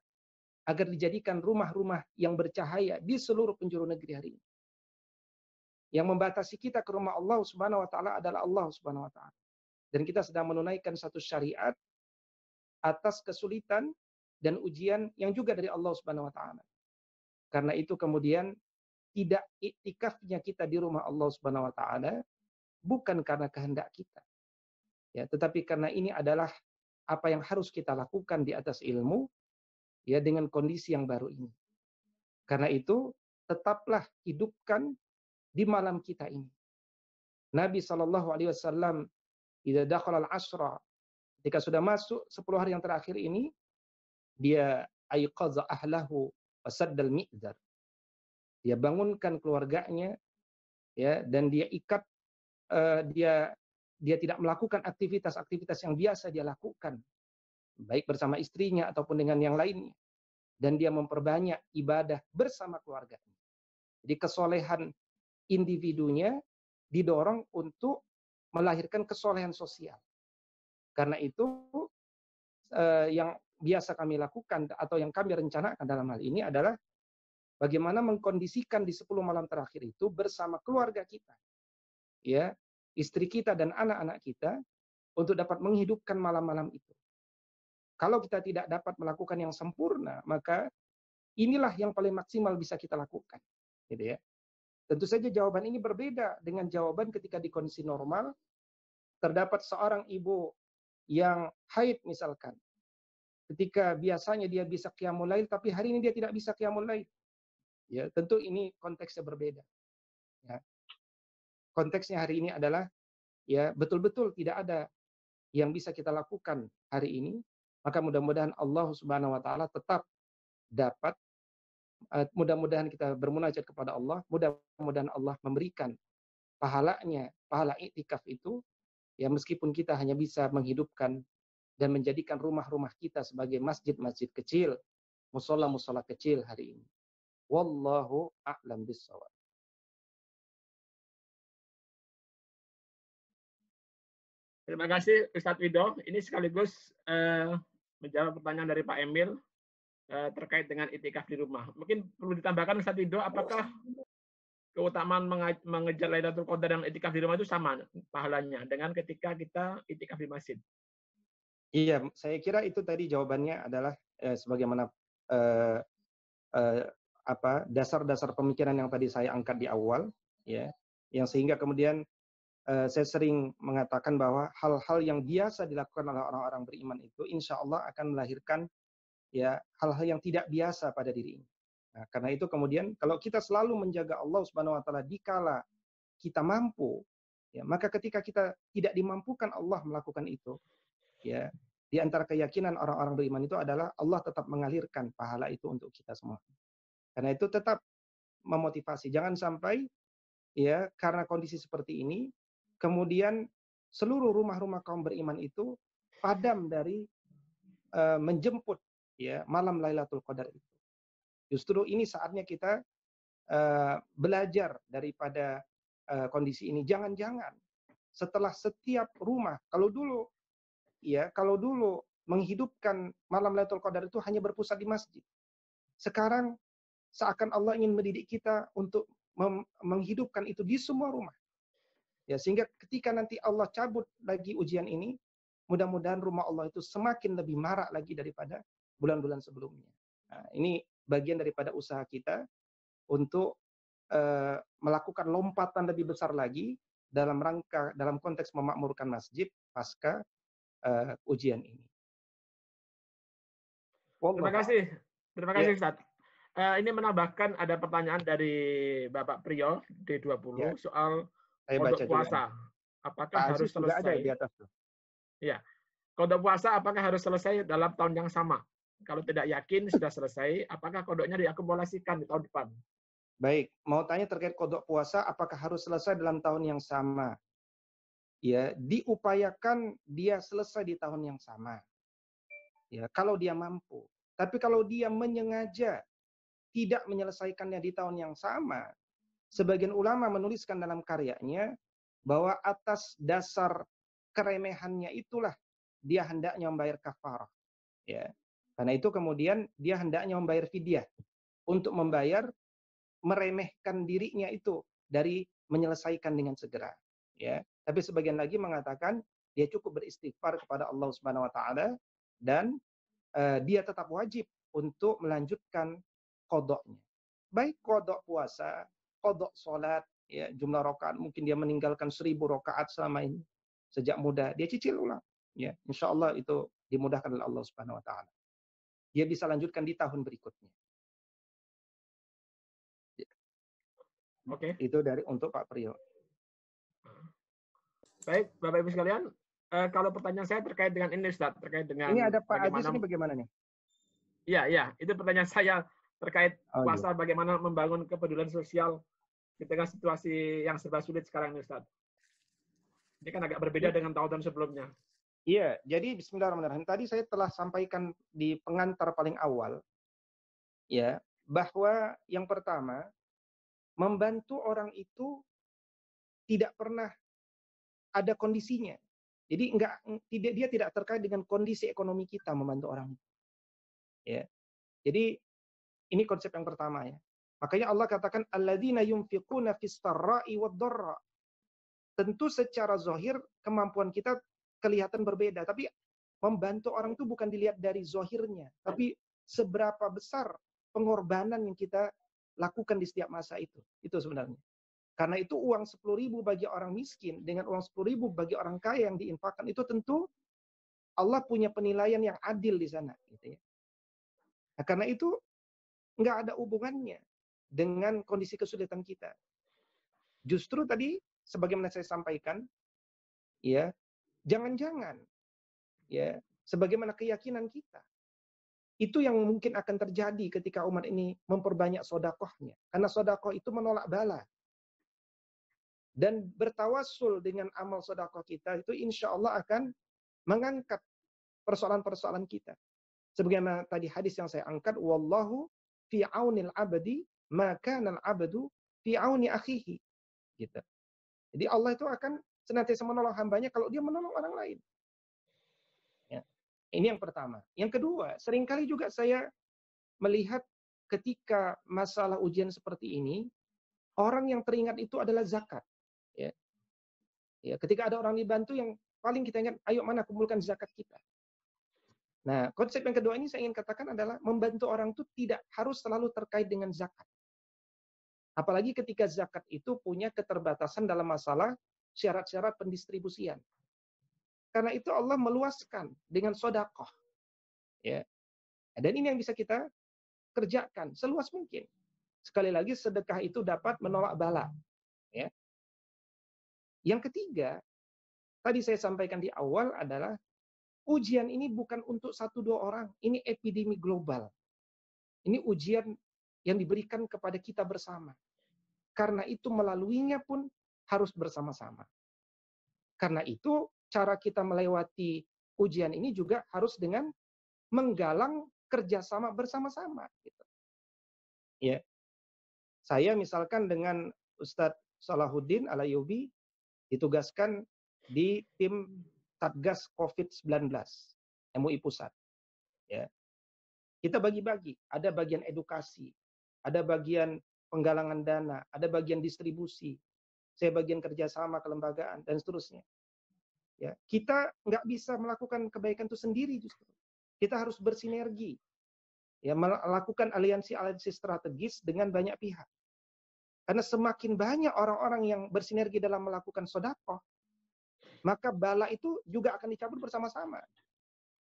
agar dijadikan rumah-rumah yang bercahaya di seluruh penjuru negeri hari ini. Yang membatasi kita ke rumah Allah Subhanahu wa taala adalah Allah Subhanahu wa taala. Dan kita sedang menunaikan satu syariat atas kesulitan dan ujian yang juga dari Allah Subhanahu wa taala. Karena itu kemudian tidak iktikafnya kita di rumah Allah Subhanahu wa taala bukan karena kehendak kita. Ya, tetapi karena ini adalah apa yang harus kita lakukan di atas ilmu, ya, dengan kondisi yang baru ini. Karena itu tetaplah hidupkan di malam kita ini. Nabi SAW idza dakhala al-'ashra, ketika sudah masuk 10 hari yang terakhir ini, dia aiqadha ahlahu wa saddal mi'dzar. Dia bangunkan keluarganya, ya, dan dia ikat, dia tidak melakukan aktivitas-aktivitas yang biasa dia lakukan, baik bersama istrinya ataupun dengan yang lainnya. Dan dia memperbanyak ibadah bersama keluarganya. Jadi kesolehan individunya didorong untuk melahirkan kesolehan sosial. Karena itu yang biasa kami lakukan atau yang kami rencanakan dalam hal ini adalah bagaimana mengkondisikan di 10 malam terakhir itu bersama keluarga kita, ya, istri kita dan anak-anak kita, untuk dapat menghidupkan malam-malam itu. Kalau kita tidak dapat melakukan yang sempurna, maka inilah yang paling maksimal bisa kita lakukan, gitu ya. Tentu saja jawaban ini berbeda dengan jawaban ketika di kondisi normal terdapat seorang ibu yang haid misalkan. Ketika biasanya dia bisa qiyamul lail, tapi hari ini dia tidak bisa qiyamul lail. Ya, tentu ini konteksnya berbeda. Ya. Konteksnya hari ini adalah, ya, betul-betul tidak ada yang bisa kita lakukan hari ini. Maka mudah-mudahan Allah Subhanahu wa taala tetap dapat, mudah-mudahan kita bermunajat kepada Allah, mudah-mudahan Allah memberikan pahalanya, pahala iktikaf itu, ya, meskipun kita hanya bisa menghidupkan dan menjadikan rumah-rumah kita sebagai masjid-masjid kecil, musola-musola kecil hari ini. Wallahu a'lam bishawab. Terima kasih Ustadz Wido. Ini sekaligus menjawab pertanyaan dari Pak Emil terkait dengan itikaf di rumah. Mungkin perlu ditambahkan Ustadz Wido, apakah keutamaan mengejar Lailatul Qadar dan itikaf di rumah itu sama pahalanya dengan ketika kita itikaf di masjid? Iya, saya kira itu tadi jawabannya adalah sebagaimana dasar-dasar pemikiran yang tadi saya angkat di awal, ya, yang sehingga kemudian saya sering mengatakan bahwa hal-hal yang biasa dilakukan oleh orang-orang beriman itu insya Allah akan melahirkan, ya, hal-hal yang tidak biasa pada diri ini. Nah, karena itu kemudian kalau kita selalu menjaga Allah Subhanahu wa taala dikala kita mampu, ya, maka ketika kita tidak dimampukan Allah melakukan itu, ya, di antara keyakinan orang-orang beriman itu adalah Allah tetap mengalirkan pahala itu untuk kita semua. Karena itu tetap memotivasi, jangan sampai, ya, karena kondisi seperti ini kemudian seluruh rumah-rumah kaum beriman itu padam dari menjemput, ya, malam Lailatul Qadar itu. Justru ini saatnya kita belajar daripada kondisi ini. Jangan-jangan setelah setiap rumah, kalau dulu menghidupkan malam Lailatul Qadar itu hanya berpusat di masjid. Sekarang seakan Allah ingin mendidik kita untuk menghidupkan itu di semua rumah. Ya, sehingga ketika nanti Allah cabut lagi ujian ini, mudah-mudahan rumah Allah itu semakin lebih marak lagi daripada bulan-bulan sebelumnya. Nah, ini bagian daripada usaha kita untuk melakukan lompatan lebih besar lagi dalam konteks memakmurkan masjid pasca ujian ini. Terima kasih Terima Ya. kasih Ustaz. Ini menambahkan ada pertanyaan dari Bapak Priyo D20 Ya. soal Saya kodok baca juga. puasa. Apakah Pak harus Aziz juga ada selesai? di atas tuh. Ya, kodok puasa apakah harus selesai dalam tahun yang sama? Kalau tidak yakin sudah selesai, apakah kodoknya diakumulasikan di tahun depan? Baik, mau tanya terkait kodok puasa, apakah harus selesai dalam tahun yang sama? Ya, diupayakan dia selesai di tahun yang sama. Ya, kalau dia mampu. Tapi kalau dia menyengaja tidak menyelesaikannya di tahun yang sama, sebagian ulama menuliskan dalam karyanya bahwa atas dasar keremehannya itulah dia hendaknya membayar kafarah. Ya. Karena itu kemudian dia hendaknya membayar fidyah untuk membayar meremehkan dirinya itu dari menyelesaikan dengan segera. Ya. Tapi sebagian lagi mengatakan dia cukup beristighfar kepada Allah Subhanahu wa taala dan dia tetap wajib untuk melanjutkan qadanya. Baik qada puasa, qada salat, ya, jumlah rakaat mungkin dia meninggalkan 1000 rakaat selama ini sejak muda, dia cicil ulang. Ya, insyaallah itu dimudahkan oleh Allah Subhanahu wa taala. Dia bisa lanjutkan di tahun berikutnya. Oke. Itu dari untuk Pak Priyo. Baik, Bapak Ibu sekalian, kalau pertanyaan saya terkait dengan ini Ustaz, terkait dengan Ini ada Pak bagaimana Aziz ini bagaimana nih? Iya, itu pertanyaan saya terkait Oh, puasa bagaimana membangun kepedulian sosial di tengah situasi yang serba sulit sekarang ini Ustaz. Ini kan agak berbeda dengan tahun-tahun sebelumnya. Iya, jadi bismillahirrahmanirrahim. Tadi saya telah sampaikan di pengantar paling awal, ya, bahwa yang pertama, membantu orang itu tidak pernah ada kondisinya. Jadi dia tidak terkait dengan kondisi ekonomi kita membantu orang. Ya. Jadi ini konsep yang pertama ya. Makanya Allah katakan alladzina yunfiquna fis sarra'i wad dharra. Tentu secara zahir kemampuan kita kelihatan berbeda, tapi membantu orang itu bukan dilihat dari zahirnya, tapi seberapa besar pengorbanan yang kita lakukan di setiap masa itu. Itu sebenarnya. Karena itu uang 10.000 bagi orang miskin dengan uang 10.000 bagi orang kaya yang diinfakkan itu tentu Allah punya penilaian yang adil di sana, gitu ya. Nah, karena itu nggak ada hubungannya dengan kondisi kesulitan kita. Justru tadi, sebagaimana saya sampaikan, ya, jangan-jangan, ya, sebagaimana keyakinan kita, itu yang mungkin akan terjadi ketika umat ini memperbanyak sodakohnya. Karena sodakoh itu menolak bala. Dan bertawassul dengan amal sodakoh kita itu insya Allah akan mengangkat persoalan-persoalan kita. Sebagaimana tadi hadis yang saya angkat, wallahu fi aunil abdi maka nal abdu fi auni akhihi. Gitu. Jadi Allah itu akan senantiasa menolong hambanya kalau dia menolong orang lain. Ya. Ini yang pertama. Yang kedua, seringkali juga saya melihat ketika masalah ujian seperti ini, orang yang teringat itu adalah zakat. Ya. Ya, ketika ada orang dibantu yang paling kita ingat, ayo mana kumpulkan zakat kita. Nah, konsep yang kedua ini saya ingin katakan adalah membantu orang itu tidak harus selalu terkait dengan zakat. Apalagi ketika zakat itu punya keterbatasan dalam masalah syarat-syarat pendistribusian. Karena itu Allah meluaskan dengan sodakoh. Ya. Dan ini yang bisa kita kerjakan seluas mungkin. Sekali lagi, sedekah itu dapat menolak bala. Ya. Yang ketiga, tadi saya sampaikan di awal adalah ujian ini bukan untuk 1-2 orang. Ini epidemi global. Ini ujian yang diberikan kepada kita bersama. Karena itu melaluinya pun harus bersama-sama. Karena itu cara kita melewati ujian ini juga harus dengan menggalang kerjasama bersama-sama. Gitu. Ya. Saya misalkan dengan Ustadz Salahuddin Al-Ayyubi ditugaskan di tim Satgas COVID-19 MUI Pusat. Ya. Kita bagi-bagi, ada bagian edukasi, ada bagian penggalangan dana, ada bagian distribusi, saya bagian kerjasama kelembagaan dan seterusnya. Ya, kita nggak bisa melakukan kebaikan itu sendiri justru. Kita harus bersinergi, ya, melakukan aliansi-aliansi strategis dengan banyak pihak. Karena semakin banyak orang-orang yang bersinergi dalam melakukan sedekah, maka bala itu juga akan dicabut bersama-sama.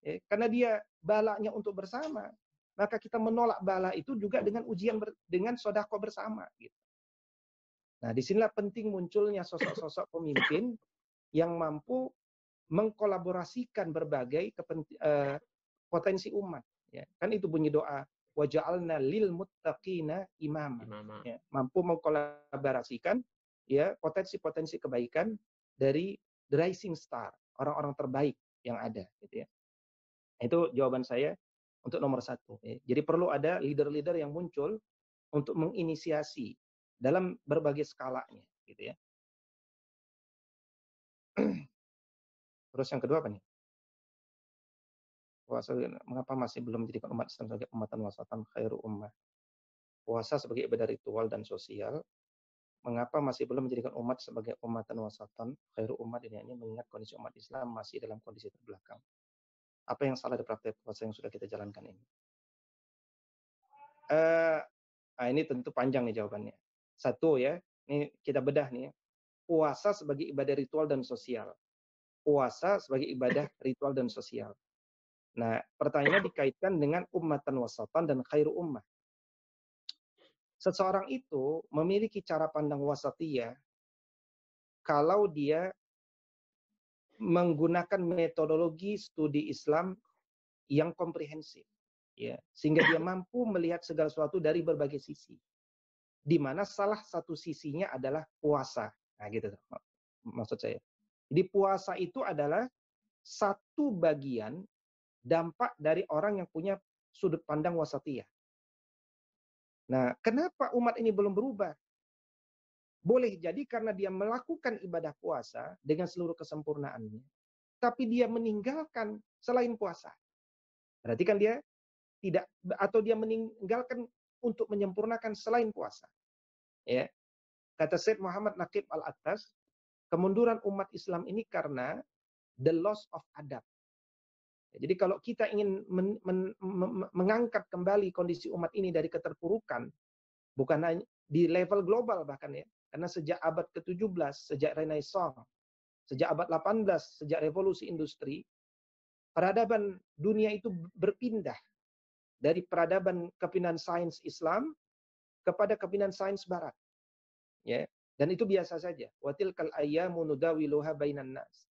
Ya, karena dia balanya untuk bersama, maka kita menolak bala itu juga dengan ujian dengan sedekah bersama gitu. Nah, disinilah penting munculnya sosok-sosok pemimpin yang mampu mengkolaborasikan berbagai potensi umat. Ya, kan itu bunyi doa waja'alna lil muttaqina imama. Ya, mampu mengkolaborasikan ya potensi-potensi kebaikan dari the rising star, orang-orang terbaik yang ada gitu ya. Itu jawaban saya untuk nomor 1 ya. Jadi perlu ada leader-leader yang muncul untuk menginisiasi dalam berbagai skalanya gitu ya. Terus yang kedua apa nih? Puasa, mengapa masih belum menjadikan umat Islam sebagai ummatan wasatan khairu ummah? Puasa sebagai ibadah ritual dan sosial. Mengapa masih belum menjadikan umat sebagai ummatan wasatan khairu ummah dunia ini, mengingat kondisi umat Islam masih dalam kondisi terbelakang? Apa yang salah dari praktek puasa yang sudah kita jalankan ini? Ini tentu panjang nih jawabannya. Satu ya, ini kita bedah nih. Puasa sebagai ibadah ritual dan sosial. Puasa sebagai ibadah ritual dan sosial. Nah, pertanyaannya dikaitkan dengan ummatan wasatan dan khairu ummah. Seseorang itu memiliki cara pandang wasatiyah kalau dia menggunakan metodologi studi Islam yang komprehensif, ya, sehingga dia mampu melihat segala sesuatu dari berbagai sisi, di mana salah satu sisinya adalah puasa. Nah, gitu maksud saya. Jadi puasa itu adalah satu bagian dampak dari orang yang punya sudut pandang wasatiyah. Nah, kenapa umat ini belum berubah? Boleh jadi karena dia melakukan ibadah puasa dengan seluruh kesempurnaannya, tapi dia meninggalkan selain puasa. Berarti kan dia tidak, atau dia meninggalkan untuk menyempurnakan selain puasa. Ya. Kata Syed Muhammad Naqib Al-Attas, kemunduran umat Islam ini karena the loss of adab. Jadi kalau kita ingin mengangkat kembali kondisi umat ini dari keterpurukan, bukan hanya di level global bahkan ya, karena sejak abad ke-17, sejak Renaissance, sejak abad 18, sejak revolusi industri, peradaban dunia itu berpindah dari peradaban kepindahan sains Islam kepada kepindahan sains Barat. Ya, dan itu biasa saja. Watilkal ayyamu nudawiluha bainan nas.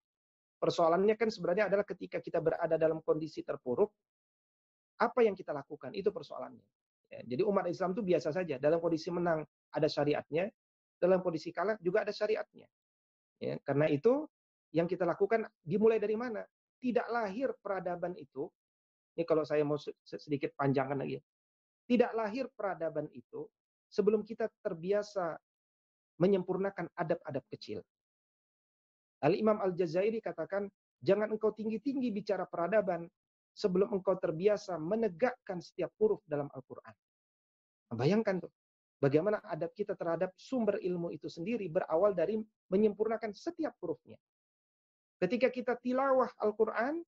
Persoalannya kan sebenarnya adalah ketika kita berada dalam kondisi terpuruk, apa yang kita lakukan? Itu persoalannya. Ya, jadi umat Islam itu biasa saja. Dalam kondisi menang ada syariatnya, dalam kondisi kalah juga ada syariatnya. Ya, karena itu yang kita lakukan dimulai dari mana? Tidak lahir peradaban itu. Ini kalau saya mau sedikit panjangkan lagi. Tidak lahir peradaban itu sebelum kita terbiasa menyempurnakan adab-adab kecil. Al-Imam Al-Jazairi katakan, jangan engkau tinggi-tinggi bicara peradaban sebelum engkau terbiasa menegakkan setiap huruf dalam Al-Quran. Bayangkan tuh, bagaimana adab kita terhadap sumber ilmu itu sendiri berawal dari menyempurnakan setiap hurufnya. Ketika kita tilawah Al-Quran,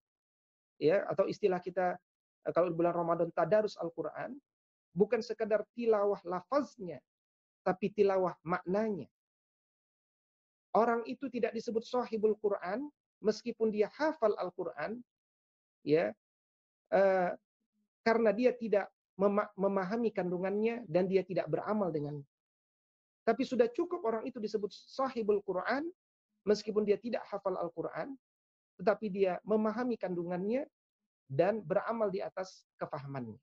ya, atau istilah kita kalau di bulan Ramadan tadarus Al-Quran, bukan sekedar tilawah lafaznya, tapi tilawah maknanya. Orang itu tidak disebut sahibul Quran meskipun dia hafal Al-Quran, ya, karena dia tidak memahami kandungannya dan dia tidak beramal dengannya. Tapi sudah cukup orang itu disebut sahibul Quran meskipun dia tidak hafal Al-Quran, tetapi dia memahami kandungannya dan beramal di atas kefahamannya.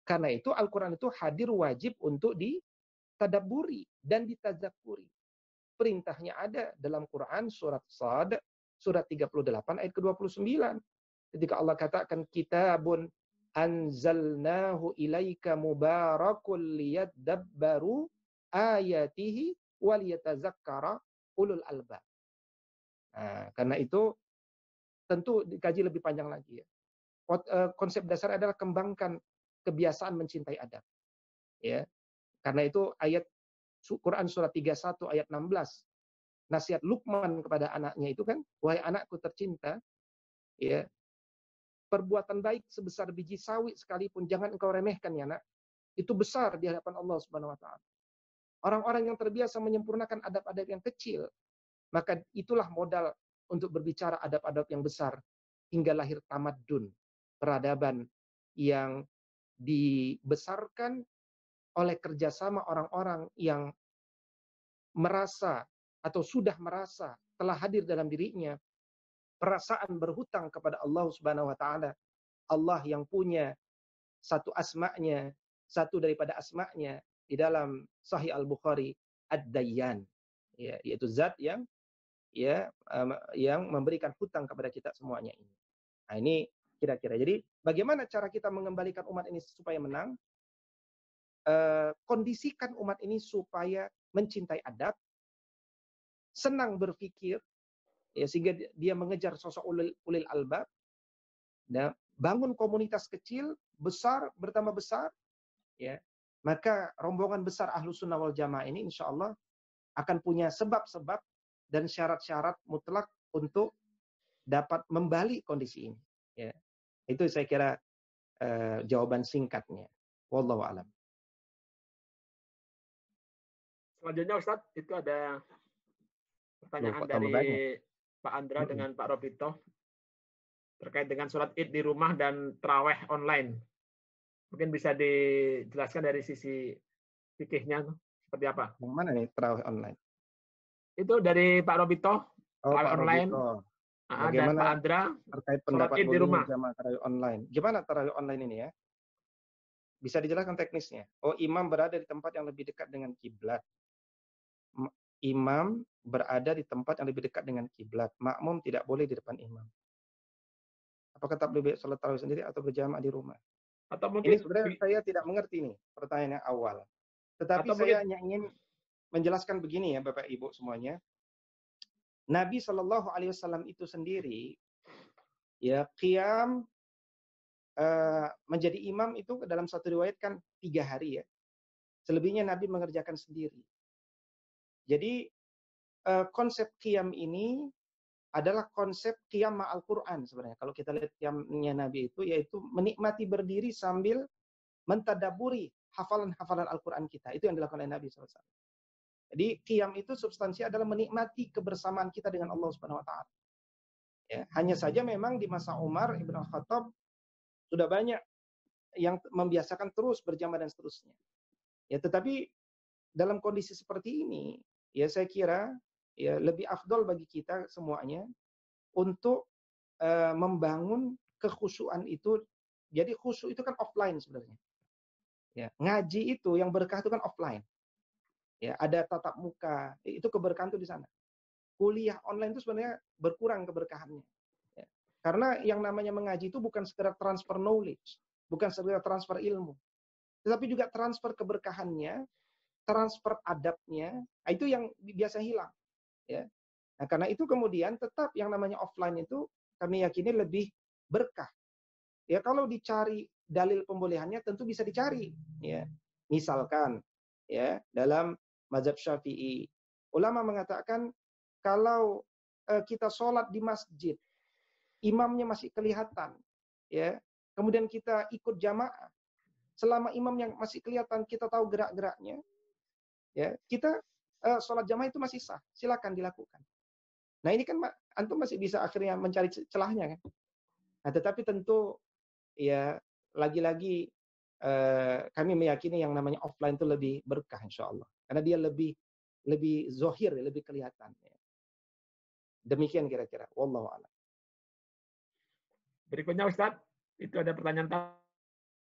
Karena itu Al-Quran itu hadir wajib untuk ditadabburi dan ditadzakuri. Perintahnya ada dalam Quran surat Shad, surat 38 ayat ke-29. Ketika Allah katakan kitabun anzalnahu ilaika mubarakul liyadabbaru ayatihi waliyatazakkara ulul albab. Nah, karena itu tentu dikaji lebih panjang lagi ya. Konsep dasar adalah kembangkan kebiasaan mencintai adab. Ya. Karena itu ayat Quran surat 31 ayat 16. Nasihat Luqman kepada anaknya itu kan, wahai anakku tercinta, ya, perbuatan baik sebesar biji sawi sekalipun jangan engkau remehkan ya nak. Itu besar di hadapan Allah Subhanahu wa taala. Orang-orang yang terbiasa menyempurnakan adab-adab yang kecil, maka itulah modal untuk berbicara adab-adab yang besar hingga lahir tamadun, peradaban yang dibesarkan oleh kerjasama orang-orang yang merasa atau sudah merasa telah hadir dalam dirinya perasaan berhutang kepada Allah Subhanahu wa taala. Allah yang punya satu asma'nya, satu daripada asma'nya di dalam Sahih Al-Bukhari, Ad-Dayyan, ya, yaitu zat yang yang memberikan hutang kepada kita semuanya ini. Nah, ini kira-kira. Jadi bagaimana cara kita mengembalikan umat ini supaya menang? Kondisikan umat ini supaya mencintai adab, senang berpikir, ya, sehingga dia mengejar sosok ulil albab. Nah, bangun komunitas kecil, besar, bertambah besar, ya. Maka rombongan besar Ahlus Sunnah wal Jamaah ini insya Allah akan punya sebab-sebab dan syarat-syarat mutlak untuk dapat membalik kondisi ini. Ya. Itu saya kira jawaban singkatnya. Wallahu a'lam. Selanjutnya Ustadz, itu ada pertanyaan dari Pak Andra dengan Pak Robito terkait dengan sholat id di rumah dan taraweh online. Mungkin bisa dijelaskan dari sisi fikihnya seperti apa? Yang mana nih taraweh online? Itu dari Pak Robito, taraweh online. Dan Pak Andra terkait pendapat di rumah jamaah tarawih online. Gimana tarawih online ini ya? Bisa dijelaskan teknisnya. Oh, imam berada di tempat yang lebih dekat dengan kiblat. Imam berada di tempat yang lebih dekat dengan kiblat. Makmum tidak boleh di depan imam. Apakah tak lebih baik salat tarawih sendiri atau berjamaah di rumah? Atau mungkin ini sebenarnya saya tidak mengerti nih pertanyaan yang awal. Tetapi saya hanya ingin menjelaskan begini ya Bapak Ibu semuanya. Nabi Shallallahu Alaihi Wasallam itu sendiri ya qiyam menjadi imam itu dalam satu riwayat kan 3 hari ya. Selebihnya Nabi mengerjakan sendiri. Jadi konsep qiyam ini adalah konsep qiyam ma'al Quran sebenarnya. Kalau kita lihat qiyamnya Nabi itu yaitu menikmati berdiri sambil mentadaburi hafalan-hafalan Al-Quran kita. Itu yang dilakukan oleh Nabi SAW. Jadi qiyam itu substansi adalah menikmati kebersamaan kita dengan Allah Subhanahu wa taala. Ya, hanya saja memang di masa Umar Ibn Khattab sudah banyak yang membiasakan terus berjamaah dan seterusnya. Ya, tetapi dalam kondisi seperti ini, ya saya kira ya lebih afdol bagi kita semuanya untuk membangun kekhusyuan itu. Jadi khusyuk itu kan offline sebenarnya. Ya, ngaji itu yang berkah itu kan offline. Ya, ada tatap muka, itu keberkahan itu di sana. Kuliah online itu sebenarnya berkurang keberkahannya. Ya. Karena yang namanya mengaji itu bukan sekedar transfer knowledge, bukan sekedar transfer ilmu, tetapi juga transfer keberkahannya, transfer adabnya, itu yang biasa hilang. Ya. Nah, karena itu kemudian tetap yang namanya offline itu kami yakini lebih berkah. Ya, kalau dicari dalil pembolehannya tentu bisa dicari. Ya. Misalkan ya dalam mazhab Syafi'i, ulama mengatakan kalau kita sholat di masjid, imamnya masih kelihatan, ya, kemudian kita ikut jamaah, selama imam yang masih kelihatan, kita tahu gerak-geraknya, ya, kita sholat jamaah itu masih sah, silakan dilakukan. Nah ini kan antum masih bisa akhirnya mencari celahnya kan. Nah tetapi tentu ya lagi-lagi kami meyakini yang namanya offline itu lebih berkah insya Allah, karena dia lebih zohir, lebih kelihatan. Demikian kira-kira. Wallahu a'lam. Berikutnya Ustadz, itu ada pertanyaan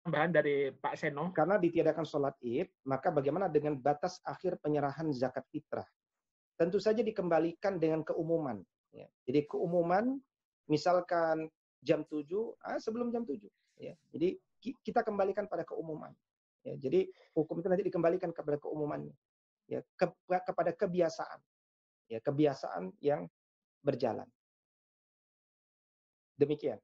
tambahan dari Pak Seno. Karena ditiadakan sholat id, maka bagaimana dengan batas akhir penyerahan zakat fitrah? Tentu saja dikembalikan dengan keumuman. Ya. Jadi keumuman, misalkan jam 7, sebelum jam 7. Ya. Jadi kita kembalikan pada keumuman. Ya. Jadi hukum itu nanti dikembalikan kepada keumumannya. Ya. Kepada kebiasaan. Ya. Kebiasaan yang berjalan. Demikian.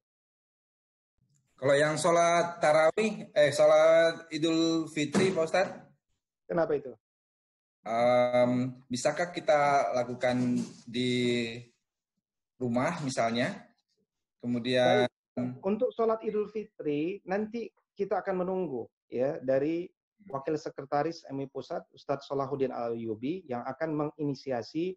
Kalau yang sholat tarawih, sholat Idul Fitri, Pak Ustadz? Kenapa itu? Bisakah kita lakukan di rumah misalnya? Kemudian untuk sholat Idul Fitri nanti kita akan menunggu ya dari Wakil Sekretaris MUI Pusat Ustadz Salahuddin Al-Ayyubi yang akan menginisiasi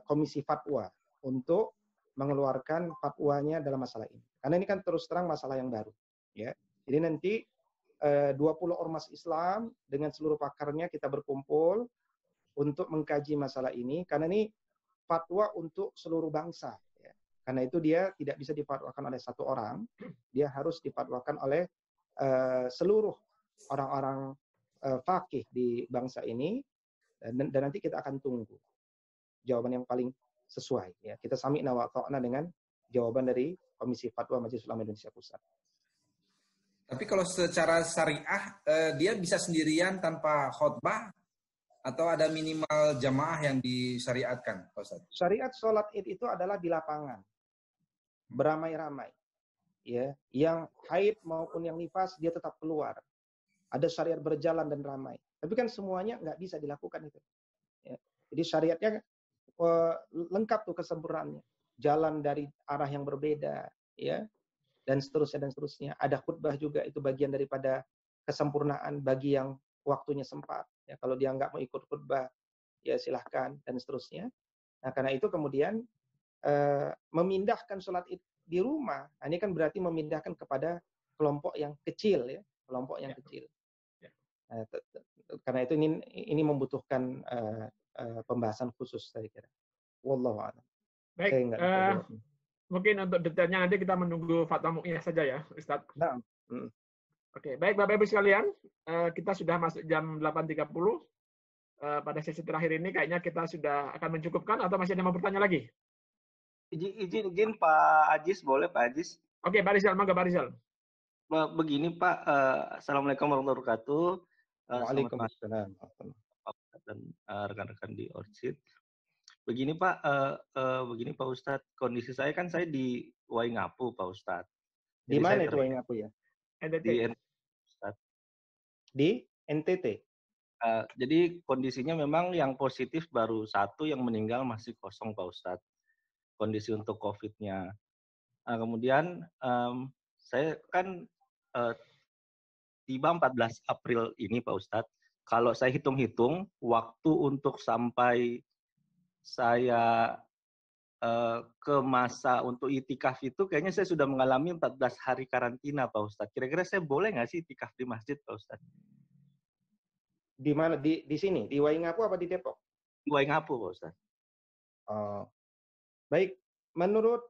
komisi fatwa untuk mengeluarkan fatwanya dalam masalah ini. Karena ini kan terus terang masalah yang baru ya. Jadi nanti 20 ormas Islam dengan seluruh pakarnya kita berkumpul untuk mengkaji masalah ini, karena ini fatwa untuk seluruh bangsa. Ya. Karena itu dia tidak bisa difatwakan oleh satu orang, dia harus difatwakan oleh seluruh orang-orang faqih di bangsa ini, dan nanti kita akan tunggu jawaban yang paling sesuai. Ya. Kita sami'na wa ata'na dengan jawaban dari Komisi Fatwa Majelis Ulama Indonesia Pusat. Tapi kalau secara syariah, dia bisa sendirian tanpa khutbah atau ada minimal jamaah yang disyariatkan, Pak Ustaz? Syariat sholat id itu adalah di lapangan, beramai-ramai. Ya, yang haid maupun yang nifas dia tetap keluar. Ada syariat berjalan dan ramai. Tapi kan semuanya nggak bisa dilakukan itu. Ya. Jadi syariatnya lengkap tuh kesempurnaannya. Jalan dari arah yang berbeda, ya, dan seterusnya. Ada khutbah juga, itu bagian daripada kesempurnaan bagi yang waktunya sempat. Ya, kalau dia nggak mau ikut khutbah, ya silahkan, dan seterusnya. Nah, karena itu kemudian memindahkan sholat id di rumah, nah, ini kan berarti memindahkan kepada kelompok yang kecil, ya, kelompok yang kecil. Nah, karena itu ini membutuhkan pembahasan khusus, saya kira. Wallahu a'lam. Baik, mungkin untuk detailnya nanti kita menunggu fatwa MUI saja ya, Ustaz. Nah. Oke, baik Bapak Ibu sekalian, kita sudah masuk jam 8.30. Pada sesi terakhir ini kayaknya kita sudah akan mencukupkan, atau masih ada yang mau bertanya lagi? Izin Pak Ajis, boleh Pak Ajis? Oke, Pak Rizal, monggo Pak Rizal. Begini Pak, Assalamualaikum warahmatullahi wabarakatuh. Waalaikumsalam. Dan rekan-rekan di Orchid. Begini Pak Ustadz, kondisi saya kan saya di Waingapu Pak Ustadz. Di mana itu Waingapu ya? NTT. Di Ustadz. Di NTT. Jadi kondisinya memang yang positif baru 1, yang meninggal masih kosong Pak Ustadz. Kondisi untuk COVID-nya. Kemudian saya kan tiba 14 April ini Pak Ustadz. Kalau saya hitung-hitung, waktu untuk sampai saya ke masa untuk itikaf itu kayaknya saya sudah mengalami 14 hari karantina Pak Ustadz. Kira-kira saya boleh nggak sih itikaf di masjid Pak Ustadz? Di mana? Di sini? Di Waingapu apa di Depok? Di Waingapu Pak Ustadz. Baik, menurut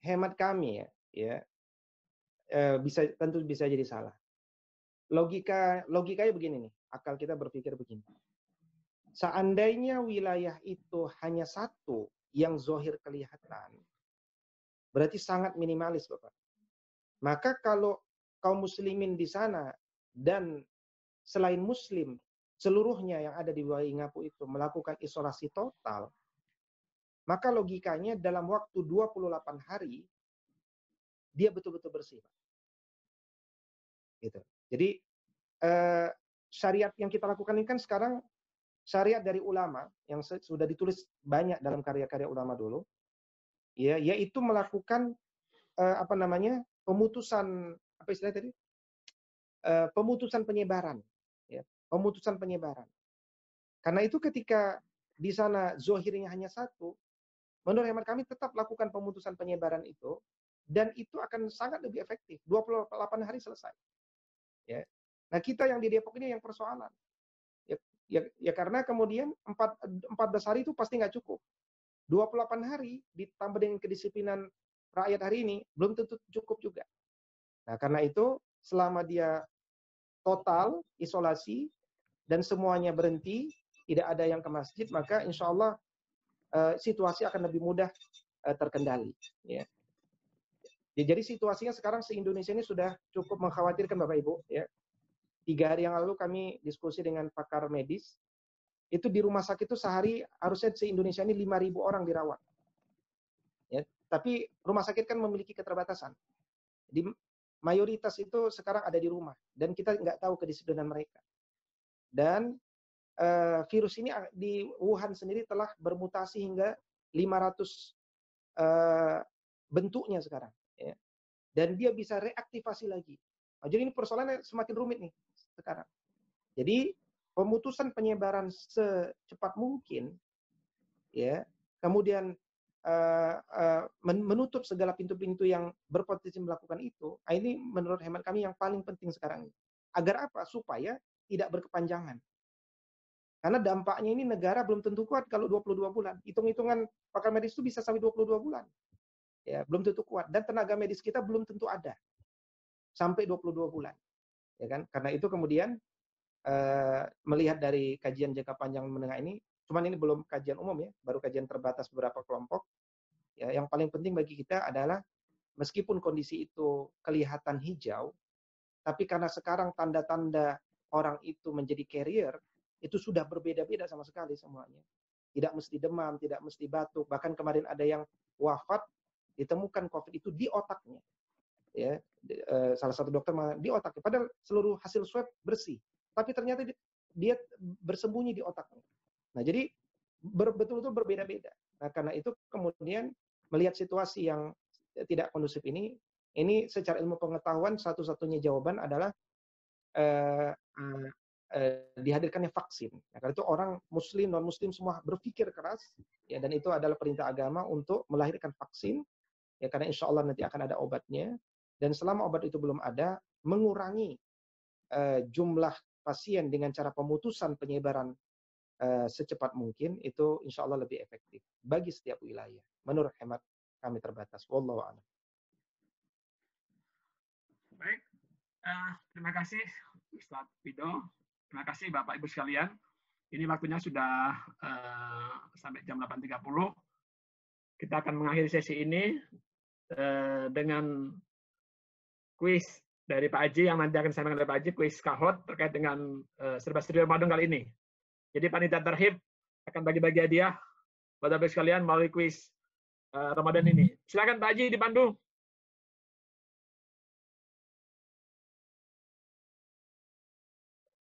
hemat kami ya, tentu bisa jadi salah. Logikanya begini nih, akal kita berpikir begini. Seandainya wilayah itu hanya satu yang zohir kelihatan, berarti sangat minimalis, Bapak. Maka kalau kaum muslimin di sana dan selain muslim, seluruhnya yang ada di Waingapu itu melakukan isolasi total, maka logikanya dalam waktu 28 hari, dia betul-betul bersih, Pak. Gitu. Jadi, syariat yang kita lakukan ini kan sekarang syariat dari ulama yang sudah ditulis banyak dalam karya-karya ulama dulu, ya, yaitu melakukan pemutusan pemutusan penyebaran, ya, pemutusan penyebaran. Karena itu ketika di sana zohirnya hanya satu, menurut hemat kami tetap lakukan pemutusan penyebaran itu, dan itu akan sangat lebih efektif. 28 hari selesai. Ya. Nah, kita yang di Depok ini yang persoalan. Ya karena kemudian 14 hari itu pasti nggak cukup. 28 hari ditambah dengan kedisiplinan rakyat hari ini belum tentu cukup juga. Nah, karena itu selama dia total isolasi dan semuanya berhenti, tidak ada yang ke masjid, maka insya Allah situasi akan lebih mudah terkendali. Ya. Jadi situasinya sekarang se-Indonesia ini sudah cukup mengkhawatirkan Bapak Ibu. Ya. 3 hari yang lalu kami diskusi dengan pakar medis, itu di rumah sakit itu sehari harusnya se-Indonesia ini 5.000 orang dirawat. Ya, tapi rumah sakit kan memiliki keterbatasan. Di mayoritas itu sekarang ada di rumah, dan kita nggak tahu kedisiplinan mereka. Dan virus ini di Wuhan sendiri telah bermutasi hingga 500 bentuknya sekarang. Ya. Dan dia bisa reaktivasi lagi. Nah, jadi ini persoalannya semakin rumit nih sekarang. Jadi pemutusan penyebaran secepat mungkin, ya, kemudian menutup segala pintu-pintu yang berpotensi melakukan itu. Ini menurut hemat kami yang paling penting sekarang. Agar apa? Supaya tidak berkepanjangan. Karena dampaknya ini negara belum tentu kuat kalau 22 bulan. Hitung-hitungan pakar medis itu bisa sampai 22 bulan. Ya, belum tentu kuat. Dan tenaga medis kita belum tentu ada sampai 22 bulan. Ya kan? Karena itu kemudian melihat dari kajian jangka panjang menengah ini, cuman ini belum kajian umum ya, baru kajian terbatas beberapa kelompok. Ya, yang paling penting bagi kita adalah meskipun kondisi itu kelihatan hijau, tapi karena sekarang tanda-tanda orang itu menjadi carrier, itu sudah berbeda-beda sama sekali semuanya. Tidak mesti demam, tidak mesti batuk. Bahkan kemarin ada yang wafat, ditemukan COVID itu di otaknya. Ya, salah satu dokter di otaknya. Padahal seluruh hasil swab bersih. Tapi ternyata dia bersembunyi di otaknya. Nah, jadi betul-betul berbeda-beda. Nah, karena itu kemudian melihat situasi yang tidak kondusif ini secara ilmu pengetahuan satu-satunya jawaban adalah dihadirkannya vaksin. Nah, karena itu orang muslim, non-muslim semua berpikir keras, ya, dan itu adalah perintah agama untuk melahirkan vaksin, ya, karena insya Allah nanti akan ada obatnya. Dan selama obat itu belum ada, mengurangi jumlah pasien dengan cara pemutusan penyebaran secepat mungkin, itu insya Allah lebih efektif bagi setiap wilayah. Menurut hemat kami terbatas. Wallahu a'lam. Baik, terima kasih Ustadz Fido. Terima kasih Bapak Ibu sekalian. Ini waktunya sudah sampai jam 8.30. Kita akan mengakhiri sesi ini dengan kuis dari Pak Haji yang nanti akan disampaikan oleh Pak Haji, kuis Kahot terkait dengan Serba Studio Ramadan kali ini. Jadi panitia terhib akan bagi-bagi hadiah buat Bapak sekalian melalui kuis Ramadan ini. Silakan Pak Haji dipandu.